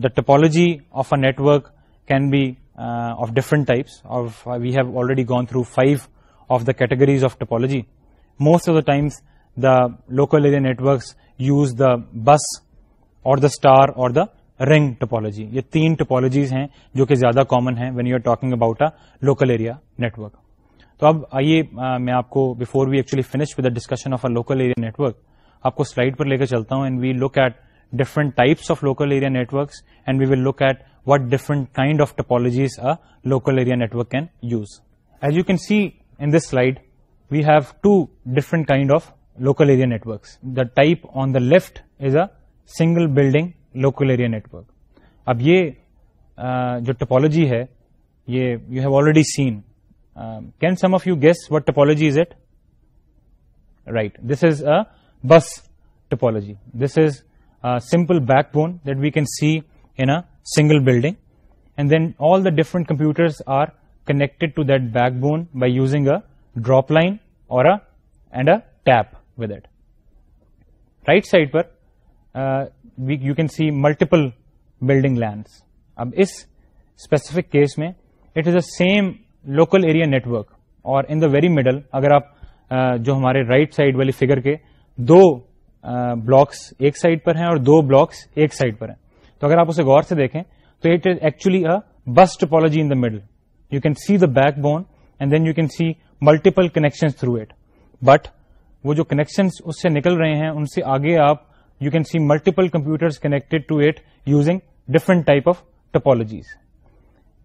The topology of a network can be of different types. We have already gone through 5 of the categories of topology. Most of the times the local area networks use the bus اور دا star اور دا ring typology. یہ 3 topologies ہیں جو کہ زیادہ common ہیں when you are talking about a local area network. تو اب آئیے میں آپ کو before we actually finish with the discussion of a local area network آپ کو سلائڈ پر لے کے چلتا ہوں and we look at different types of local area networks and we will look at what different kind of topologies a local area network can use. As you can see in this slide we have 2 different kind of local area networks. The type on the left is a single building local area network. اب یہ جو topology ہے یہ you have already seen. Can some of you guess what topology is it? Right, this is a bus topology. This is simple backbone that we can see in a single building and then all the different computers are connected to that backbone by using a drop line اور and a tap with it. Right side پر you can see multiple building lands. اب اس specific case میں it is a same local area network اور in the very middle اگر آپ جو ہمارے رائٹ سائڈ والی فگر کے 2 بلاکس ایک سائڈ پر ہیں اور 2 بلاکس ایک سائڈ پر ہیں تو اگر آپ اسے غور سے دیکھیں تو it is actually a bus topology in the middle. You can see the backbone and then you can see multiple connection through it. But وہ جو کنیکشن اس سے نکل رہے ہیں ان سے آگے آپ you can see multiple computers connected to it using different type of topologies.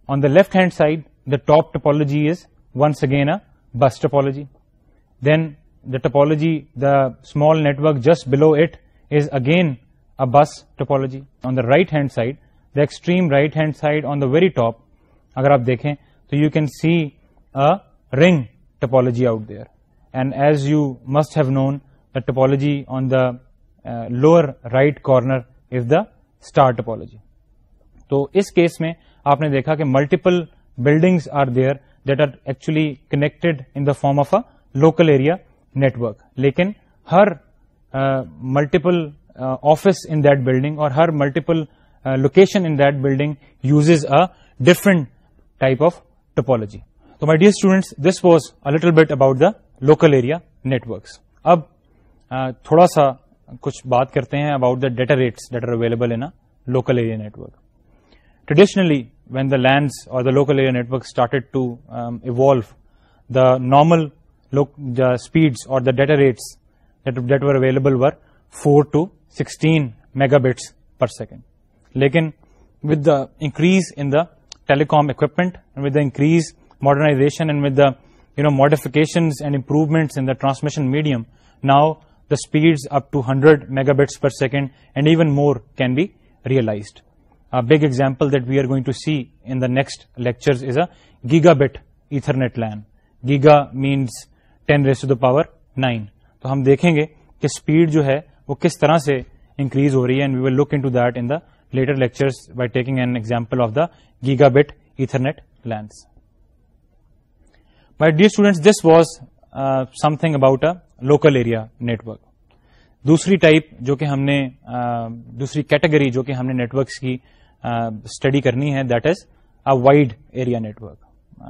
On the left hand side, the top topology is once again a bus topology. Then the topology, the small network just below it is again a bus topology. On the right hand side, the extreme right hand side on the very top, agar aap dekhein, so you can see a ring topology out there. And as you must have known, the topology on the lower right corner is the star topology. تو اس case میں آپ نے دیکھا کہ multiple buildings are there that are actually connected in the form of a local area network. لیکن ہر multiple office in that building اور ہر multiple location in that building uses a different type of topology. تو my dear students, this was a little bit about the local area networks. اب تھوڑا سا کچھ بات کرتے ہیں about the data rates that are available in local area network. Traditionally when the LANs اور the local area network started to evolve, the normal speeds اور the data rates that were available were 4 to 16 megabits per second. لیکن with the increase in the telecom equipment and with the increase modernization and with the modifications and improvements in the transmission medium, now the speeds up to 100 megabits per second and even more can be realized. A big example that we are going to see in the next lectures is a gigabit Ethernet LAN. Giga means 10 raised to the power 9. تو ہم دیکھیں گے کہ speed جو ہے وہ کس طرح سے انکریز ہو رہی ہے, and we will look into that in the later lectures by taking an example of the gigabit Ethernet LANs. My dear students, this was something about a local area network. دوسری type جو کہ ہم نے دوسری category جو کہ ہم نے نیٹورکس کی اسٹڈی کرنی ہے, that is a wide area network.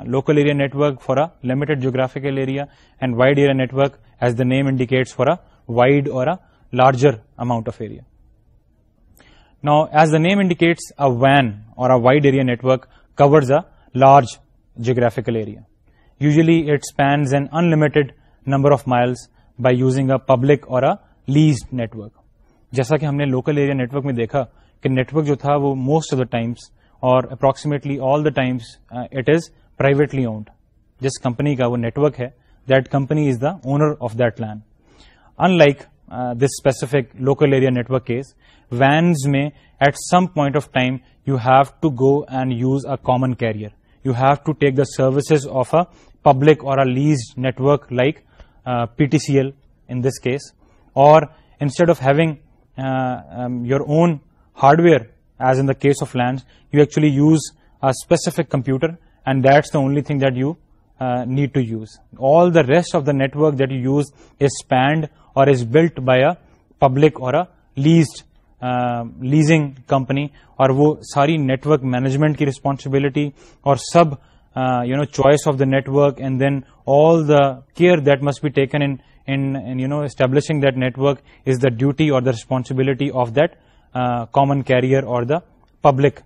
Local area network for a limited geographical area and wide area network as the name indicates for a wide or a larger amount of area. Now, as the name indicates, a WAN or a wide area network covers a large geographical area. Usually it spans an unlimited number of miles by using a public or a leased network. جیسا کہ ہم نے local area network میں دیکھا کہ network جو تھا وہ most of the times or approximately all the times it is privately owned. جس کمپنی کا وہ نیٹورک ہے that company is the owner of that land. In like this specific local area network case, وینز میں at some point of time you have to go and use a common carrier. You have to take the services of a public or a leased network like PTCL in this case, or instead of having your own hardware as in the case of LANs, you actually use a specific computer and that's the only thing that you need to use. All the rest of the network that you use is spanned or is built by a public or a leasing company, اور وہ ساری network management کی responsibility اور سب choice of the network and then all the care that must be taken in establishing that network is the duty or the responsibility of that common carrier or the public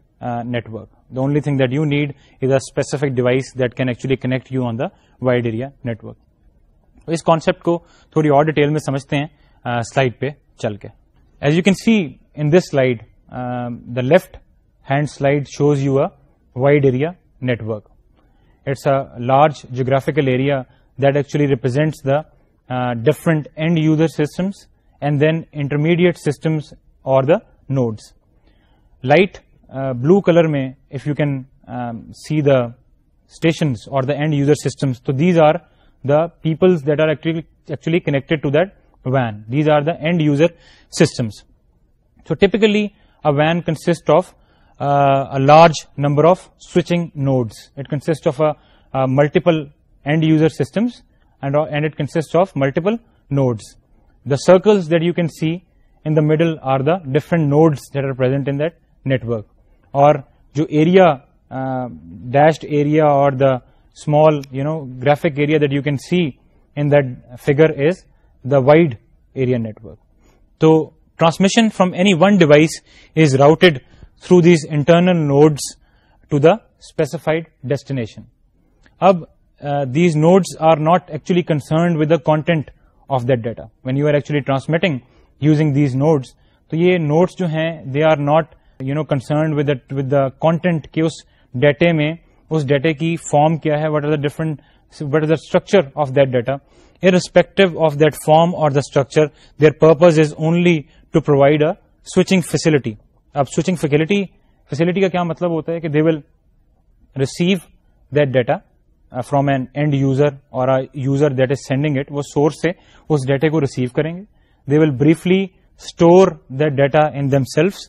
network. The only thing that you need is a specific device that can actually connect you on the wide area network. اس concept کو تھوڑی اور detail میں سمجھتے ہیں slide پہ چل کے. As you can see in this slide, the left hand slide shows you a wide area network. It's a large geographical area that actually represents the different end user systems and then intermediate systems or the nodes. Light blue color mein, if you can see the stations or the end user systems, so these are the peoples that are actually connected to that WAN. These are the end user systems. So typically a WAN consists of a large number of switching nodes. It consists of multiple end user systems and it consists of multiple nodes. The circles that you can see in the middle are the different nodes that are present in that network. اور جو area, dashed area or the small graphic area that you can see in that figure is the wide area network. So transmission from any one device is routed through these internal nodes to the specified destination. Ab these nodes are not actually concerned with the content of that data. When you are actually transmitting using these nodes, تو یہ nodes جو ہیں they are not concerned with the content کہ اس ڈیٹے میں اس ڈیٹے کی form کیا ہے, what is the structure of that data. Irrespective of that form or the structure, their purpose is only to provide a switching facility. اب switching facility کا کیا مطلب ہوتا ہے کہ they will receive that data from an end user or a user that is sending it. وہ source سے اس ڈیٹے کو ریسیو کریں گے. They will briefly store that data in themselves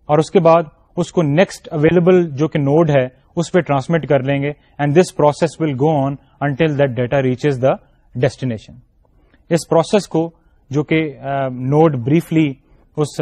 اور اس کے بعد اس کو نیکسٹ اویلیبل جو کہ نوڈ ہے اس پہ ٹرانسمٹ کر لیں گے and this process will go on until that data reaches the destination. اس پروسیس کو جو کہ نوڈ بریفلی اس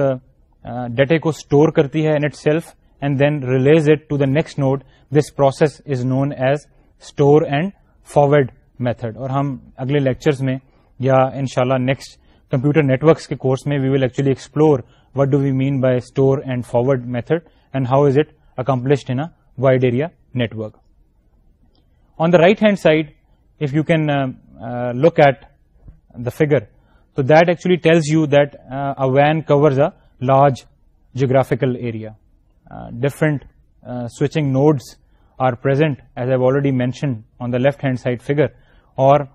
ڈیٹے کو اسٹور کرتی ہے in itself and then release it to the next node, this process is known as store and forward method. اور ہم اگلے لیکچرز میں یا انشاءاللہ نیکسٹ کمپیوٹر نیٹورکس کے کورس میں we will actually explore what do we mean by store and forward method and how is it accomplished in a wide area network. On the right hand side, if you can look at the figure, so that actually tells you that a WAN covers a large geographical area. Different switching nodes are present, as I've already mentioned on the left hand side figure, اور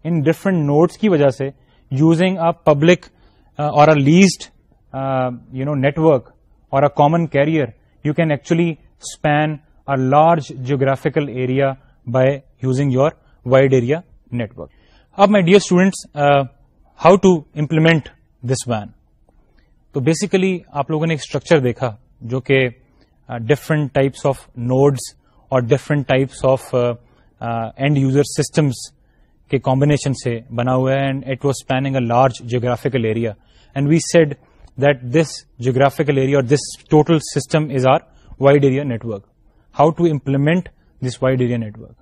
in different nodes کی وجہ سے using a public or a leased network or a common carrier, you can actually span a large geographical area by using your wide area network. Now, my dear students, how to implement this WAN? تو basically آپ لوگوں نے ایک structure دیکھا جو کہ different types of nodes اور different types of end user systems کے کمبینیشن سے بنا ہوا ہے and it was spanning a large geographical area and we said that this geographical area or this total system is our wide area network. How to implement this wide area network?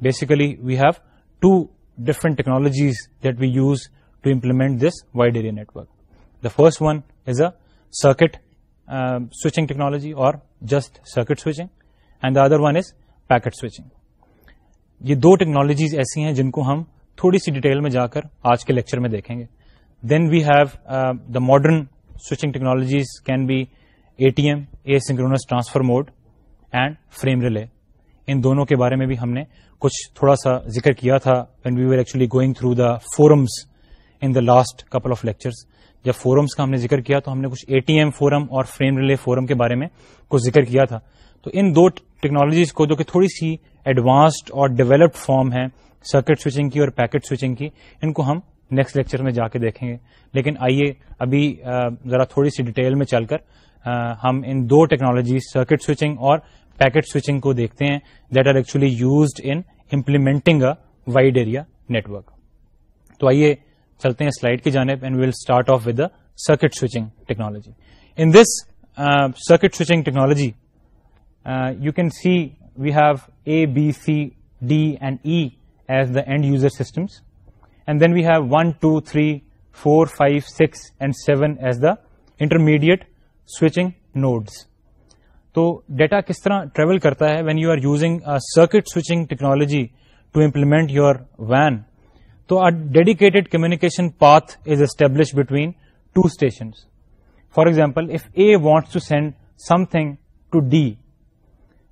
Basically, we have two different technologies that we use to implement this wide area network. The first one is a circuit switching technology or just circuit switching, and the other one is packet switching. یہ دو technologies ایسی ہیں جن کو ہم تھوڑی سی detail میں جا کر آج کے لیکچر میں دیکھیں گے. Then we have the modern switching technologies can be ATM, asynchronous transfer mode, and frame relay. ان دونوں کے بارے میں بھی ہم نے کچھ تھوڑا سا ذکر کیا تھا when we were actually going through the forums in the last couple of lectures. جب فورمز کا ہم نے ذکر کیا تو ہم نے کچھ ATM فورم اور فریم ریلے فورم کے بارے میں کچھ ذکر کیا تھا. تو ان دو ٹیکنالوجیز کو جو کہ تھوڑی سی ایڈوانسڈ اور ڈیولپڈ فارم ہے سرکٹ سوئچنگ کی اور پیکٹ سوئچنگ کی, ان کو ہم نیکسٹ لیکچر میں جا کے دیکھیں گے. لیکن آئیے ابھی ذرا تھوڑی سی ڈیٹیل میں چل کر ہم ان دو ٹیکنالوجیز سرکٹ سوئچنگ اور پیکٹ سوئچنگ کو دیکھتے ہیں that are actually used in implementing a wide area network. تو آئیے چلتے ہیں سلائڈ کی جانب and we'll start off with the circuit switching technology. In this circuit switching technology you can see we have A, B, C, D and E as the end user systems, and then we have 1, 2, 3, 4, 5, 6 and 7 as the intermediate switching nodes. تو data کس طرح travel کرتا ہے when you are using a circuit switching technology to implement your WAN. تو a dedicated communication path is established between two stations. For example, if A wants to send something to D,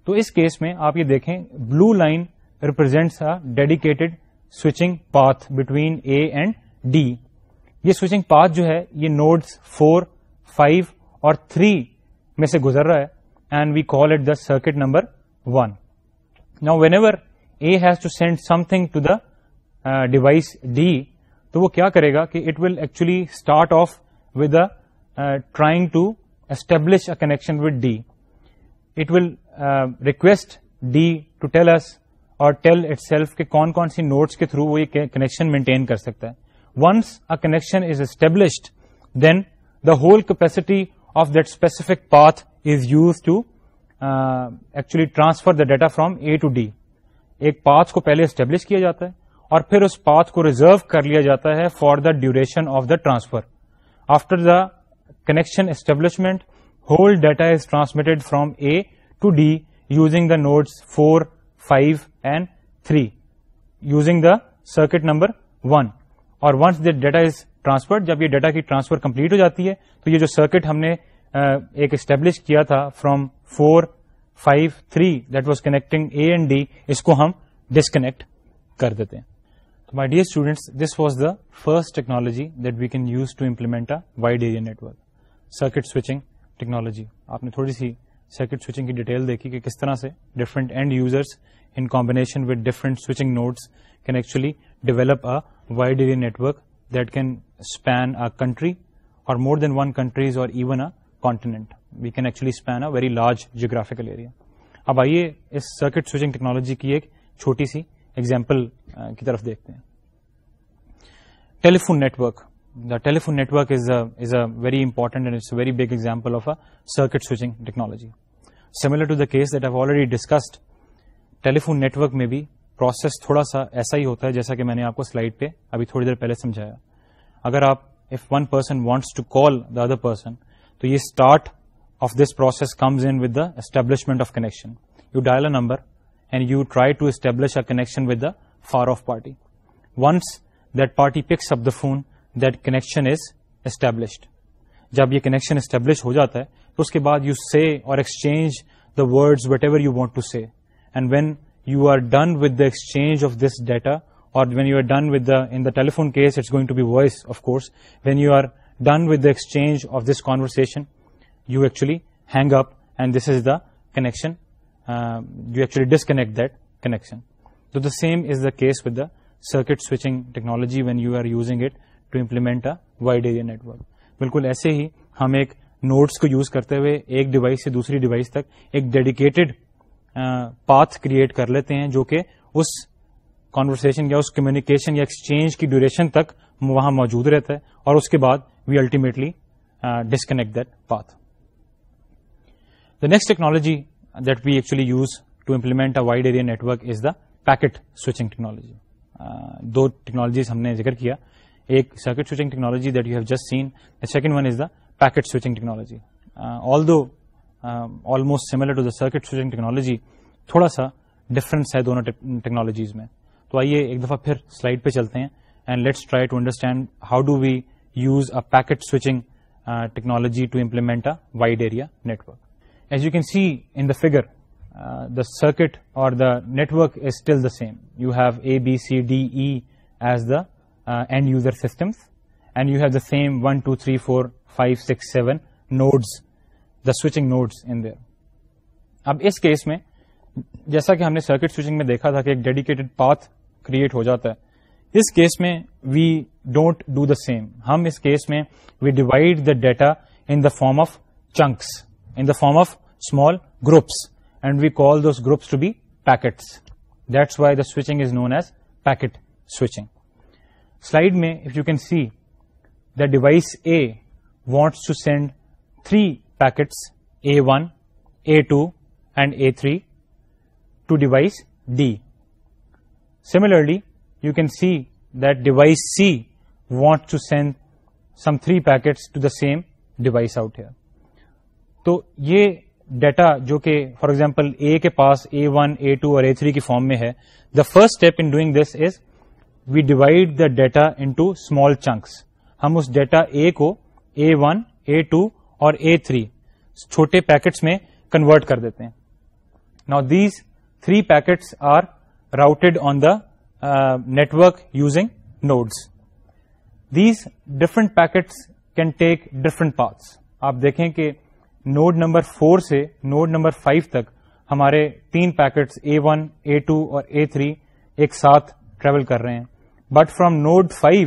تو اس case میں آپ یہ دیکھیں blue line represents a dedicated switching path between A and D. یہ switching path جو ہے یہ نوڈز 4, 5 اور 3 میں سے گزر رہا ہے and we call it the circuit number 1. Now whenever A has to send something to the device D, تو وہ کیا کرے گا کہ it will actually start off with trying to establish a connection with D. It will request D to tell us or tell itself کہ کون کون سی nodes کے تھرو وہ یہ کنیکشن مینٹین کر سکتا ہے. Once a connection is established, then the whole capacity of that specific path is used to actually transfer the data from A to D. ایک پاتھ کو پہلے اسٹیبلش کیا جاتا ہے اور پھر اس پاتھ کو ریزرو کر لیا جاتا ہے for the duration of the transfer. After the connection establishment, whole data is transmitted from A to D using the nodes 4, 5 and 3 using the circuit number 1. اور once the data is transferred, جب یہ data کی transfer complete ہو جاتی ہے تو یہ جو circuit ہم نے ایک اسٹیبلش کیا تھا from 4, 5, 3 that was connecting A and D, اس کو ہم ڈسکنیکٹ کر دیتے ہیں. تو my dear students, this was the first technology that we can use to implement a wide area network, circuit switching technology. آپ نے تھوڑی سی سرکٹ سوئچنگ کی ڈیٹیل دیکھی کہ کس طرح سے different end users in combination with different switching nodes can actually develop a wide area network that can span a country or more than one countries or even a continent. We can actually span a very large geographical area. اب آئیے اس circuit switching technology کی ایک چھوٹی سی example کی طرف دیکھتے ہیں. Telephone network. The telephone network is a very important and it's a very big example of a circuit switching technology. Similar to the case that I've already discussed, telephone network میں بھی process تھوڑا سا ایسا ہی ہوتا ہے جیسا کہ میں نے آپ کو سلائڈ پہ ابھی تھوڑی دیر پہلے سمجھایا. اگر آپ if one person wants to call the other person, تو یہ start of this process comes in with the establishment of connection. You dial a number and you try to establish a connection with the far off party. Once that party picks up the phone, that connection is established. جب یہ connection establish ہو جاتا ہے تو اس کے بعد you say or exchange the words whatever you want to say. And when you are done with the exchange of this data or when you are done with the in the telephone case it's going to be voice of course. When you are done with the exchange of this conversation you actually hang up and this is the connection. You actually disconnect that connection. تو the same is the case with the circuit switching technology when you are using it to implement a wide area network. بالکل ایسے ہی ہم ایک nodes کو use کرتے ہوئے ایک device سے دوسری ڈیوائس تک ایک ڈیڈیکیٹڈ پاتھ کریٹ کر لیتے ہیں جو کہ اس کانورسیشن یا اس کمیونیکیشن یا ایکسچینج کی ڈیوریشن تک وہاں موجود رہتا ہے اور اس کے بعد we ultimately disconnect that path. The next technology that we actually use to implement a wide area network is the packet switching technology. دو ٹیکنالوجیز ہم نے ذکر کیا, ایک circuit switching technology that you have just seen, the second one is the packet switching technology. Although almost similar to the circuit switching technology, تھوڑا سا difference ہے دونوں ٹیکنالوجیز میں. تو آئیے ایک دفعہ پھر سلائڈ پہ چلتے ہیں and let's try to understand how do we use a packet switching technology to implement a wide area network. As you can see in the figure, the circuit or the network is still the same. You have A, B, C, D, E as the end user systems, and you have the same 1, 2, 3, 4, 5, 6, 7 nodes, the switching nodes in there. اب اس case میں جیسا کہ ہم نے circuit switching میں دیکھا تھا کہ ایک ڈیڈیکیٹڈ پاتھ کریٹ ہو جاتا ہے, اس کیس میں we don't do the same. ہم اس کیس میں we divide the data in the form of chunks, in the form of small groups, and we call those groups to be packets. That's why the switching is known as packet switching. Slide mein, if you can see, the device A wants to send 3 packets, A1, A2, and A3 to device D. Similarly, you can see that device C wants to send some 3 packets to the same device out here. تو یہ data جو کہ for example اے کے پاس A1, A2 اور A3 کی form میں ہے, the first step in doing this is we divide the data into small chunks. ہم اس ڈیٹا اے کو A1, A2 اور A3 چھوٹے پیکٹس میں کنورٹ کر دیتے ہیں. Now these 3 packets are routed on the network using nodes. These different packets can take different paths. آپ دیکھیں کہ نوڈ نمبر 4 سے نوڈ نمبر 5 تک ہمارے 3 پیکٹس A1, A2 اور A3 ایک ساتھ ٹریول کر رہے ہیں. But from node 5,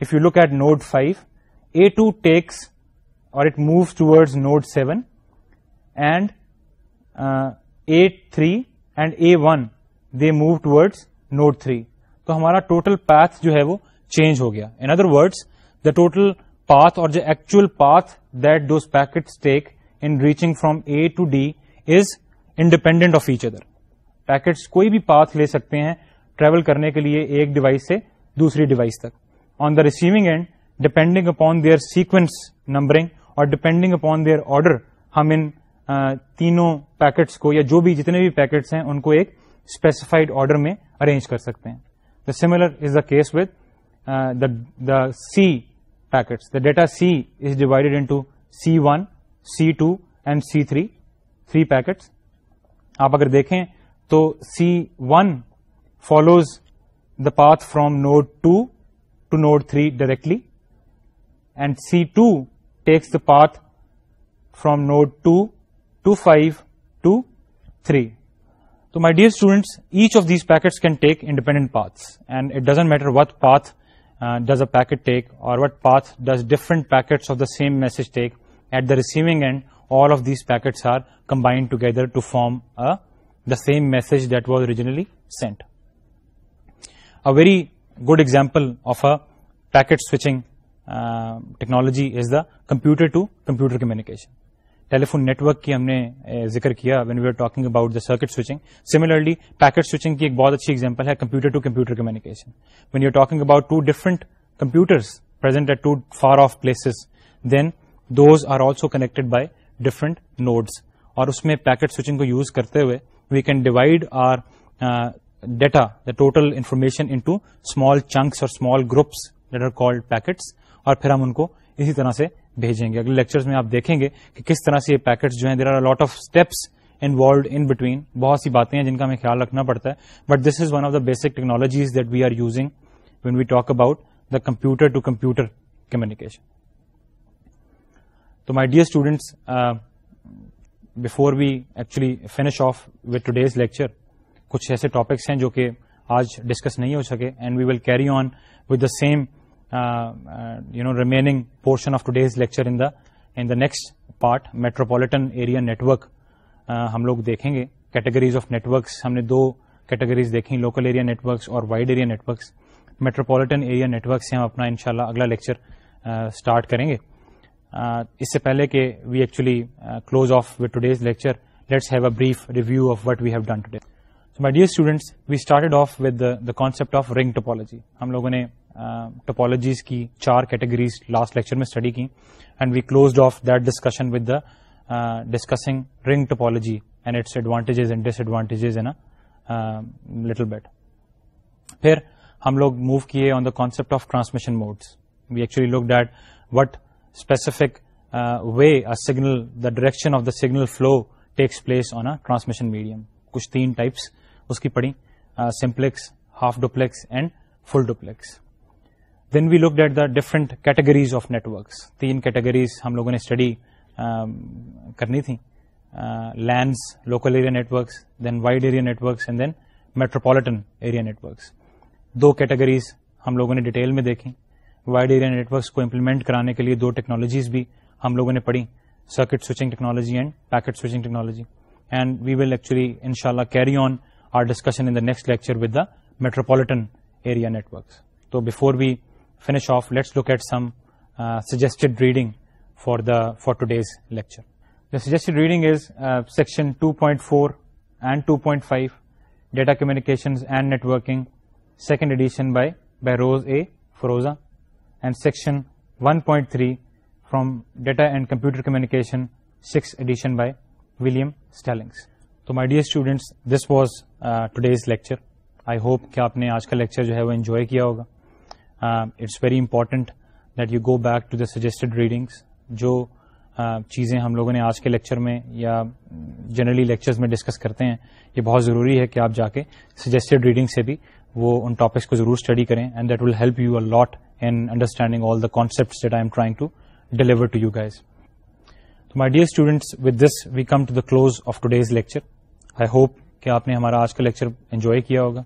if you look at node 5, A2 takes اور it moves towards node 7 and A3 and A1 they move towards node 3. تو ہمارا ٹوٹل پاتھ جو ہے وہ چینج ہو گیا. In other words the total path اور جو actual path that those packets take in reaching from A to D is independent of each other. Packets کوئی بھی پاتھ لے سکتے ہیں ٹریول کرنے کے لیے ایک ڈیوائس سے دوسری ڈیوائس تک. On the receiving end depending upon their sequence numbering or depending upon their order ہم ان تینوں پیکٹس کو یا جو بھی جتنے بھی پیکٹس ہیں ان کو ایک اسپیسیفائڈ آرڈر میں ارینج کر سکتے ہیں. The similar is the case with the C packets. The data C is divided into C1, C2 and C3 3 packets. آپ اگر دیکھیں تو C1 follows the path from node 2 to node 3 directly and C2 takes the path from node 2 to 5 to 3. تو my dear students, each of these packets can take independent paths and it doesn't matter what path does a packet take or what path does different packets of the same message take. At the receiving end, all of these packets are combined together to form the same message that was originally sent. A very good example of a packet switching technology is the computer to computer communication. Telephone network کی ہم نے ذکر کیا when we were talking about the circuit switching. Similarly, packet switching کی ایک بہت اچھی example ہے computer to computer communication. When you're talking about 2 different computers present at 2 far off places, then those are also connected by different nodes. اور اس میں packet switching کو use کرتے ہوئے we can divide our data, the total information into small chunks or small groups that are called packets, اور پھر ہم ان کو اسی طرح سے بھیجیں گے. اگلے لیکچرز میں آپ دیکھیں گے کہ کس طرح سے یہ پیکٹس جو ہیں there are lot of steps involved in between. بہت سی باتیں ہیں جن کا ہمیں خیال رکھنا پڑتا ہے, but this is one of the basic technologies that we are using when we talk about the computer to computer communication. تو my dear students, before we actually finish off with today's lecture, کچھ ایسے topics ہیں جو کہ آج discuss نہیں ہو سکے and we will carry on with the same remaining portion of today's lecture in the next part. Metropolitan area network ہم لوگ دیکھیں گے. categories of networks ہم نے 2 categories دیکھیں, local area networks اور wide area networks. metropolitan area networks سے ہم اپنا انشاءاللہ اگلا لیکچر اسٹارٹ کریں گے. اس سے پہلے کہ we actually close off with today's lecture, let's have a brief review of what we have done today. So my dear students, we started off with the concept of ring topology. ہم لوگوں نے topologies کی 4 categories last lecture میں study کی and we closed off that discussion with the discussing ring topology and its advantages and disadvantages in little bit. پھر ہم لوگ move کیے on the concept of transmission modes. We actually look at what specific way signal, the direction of the signal flow takes place on a transmission medium. کچھ 3 types اس کی پڑھی, simplex, half duplex and full duplex. Then we looked at the different categories of networks. 3 categories ہم لوگوں نے study کرنی تھی, LANs, local area networks, then wide area networks and then metropolitan area networks. 2 categories ہم لوگوں نے detail میں دیکھی. وائڈ ایریا نیٹورکس کو امپلیمنٹ کرانے کے لیے 2 ٹیکنالوجیز بھی ہم لوگوں نے پڑھی, circuit switching technology and packet switching technology. And we will actually انشاءاللہ carry on our discussion in the next lecture with the metropolitan area networks. تو before we finish off, let's look at some suggested reading for today's lecture. The suggested reading is section 2.4 and 2.5 Data Communications and Networking, second edition by Rose A. Feroza, and section 1.3 from Data and Computer Communication, 6th edition by William Stallings. So my dear students, this was today's lecture. I hope کہ آپ نے آج کا lecture جو ہے وہ enjoy کیا ہوگا. It's very important that you go back to the suggested readings. جو چیزیں ہم لوگوں نے آج کے لیکچر میں یا جنرلی لیکچرز میں ڈسکس کرتے ہیں, یہ بہت ضروری ہے کہ آپ جا کے سجیسٹڈ ریڈنگ سے بھی وہ ان ٹاپکس کو ضرور اسٹڈی کریں, and that will help you a lot in understanding all the concepts that I M trying to deliver to you guys. My dear students, with this we come to the close of today's lecture. I hope کہ آپ نے ہمارا آج کا lecture enjoy کیا ہوگا.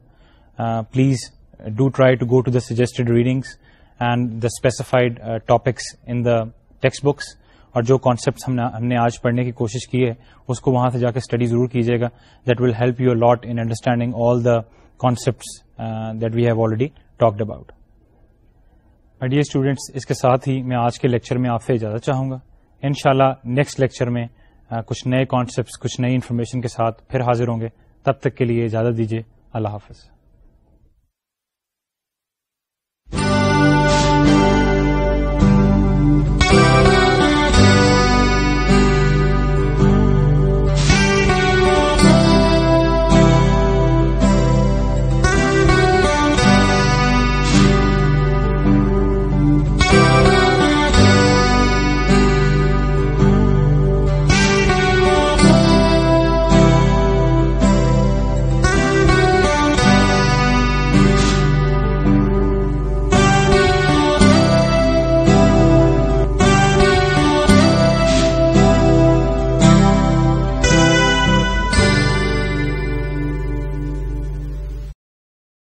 Please do try to go to the suggested readings and the specified topics in the textbooks, اور جو کانسیپٹس ہم نے آج پڑھنے کی کوشش کی ہے اس کو وہاں سے جا کے اسٹڈی ضرور کیجیے گا. That will help you a lot in understanding all the concepts that we have already talked about. My dear students, اس کے ساتھ ہی میں آج کے لیکچر میں آپ سے اجازت چاہوں گا. انشاءاللہ نیکسٹ لیکچر میں کچھ نئے کانسیپٹس, کچھ نئی انفارمیشن کے ساتھ پھر حاضر ہوں گے. تب تک کے لیے اجازت دیجیے. اللہ حافظ.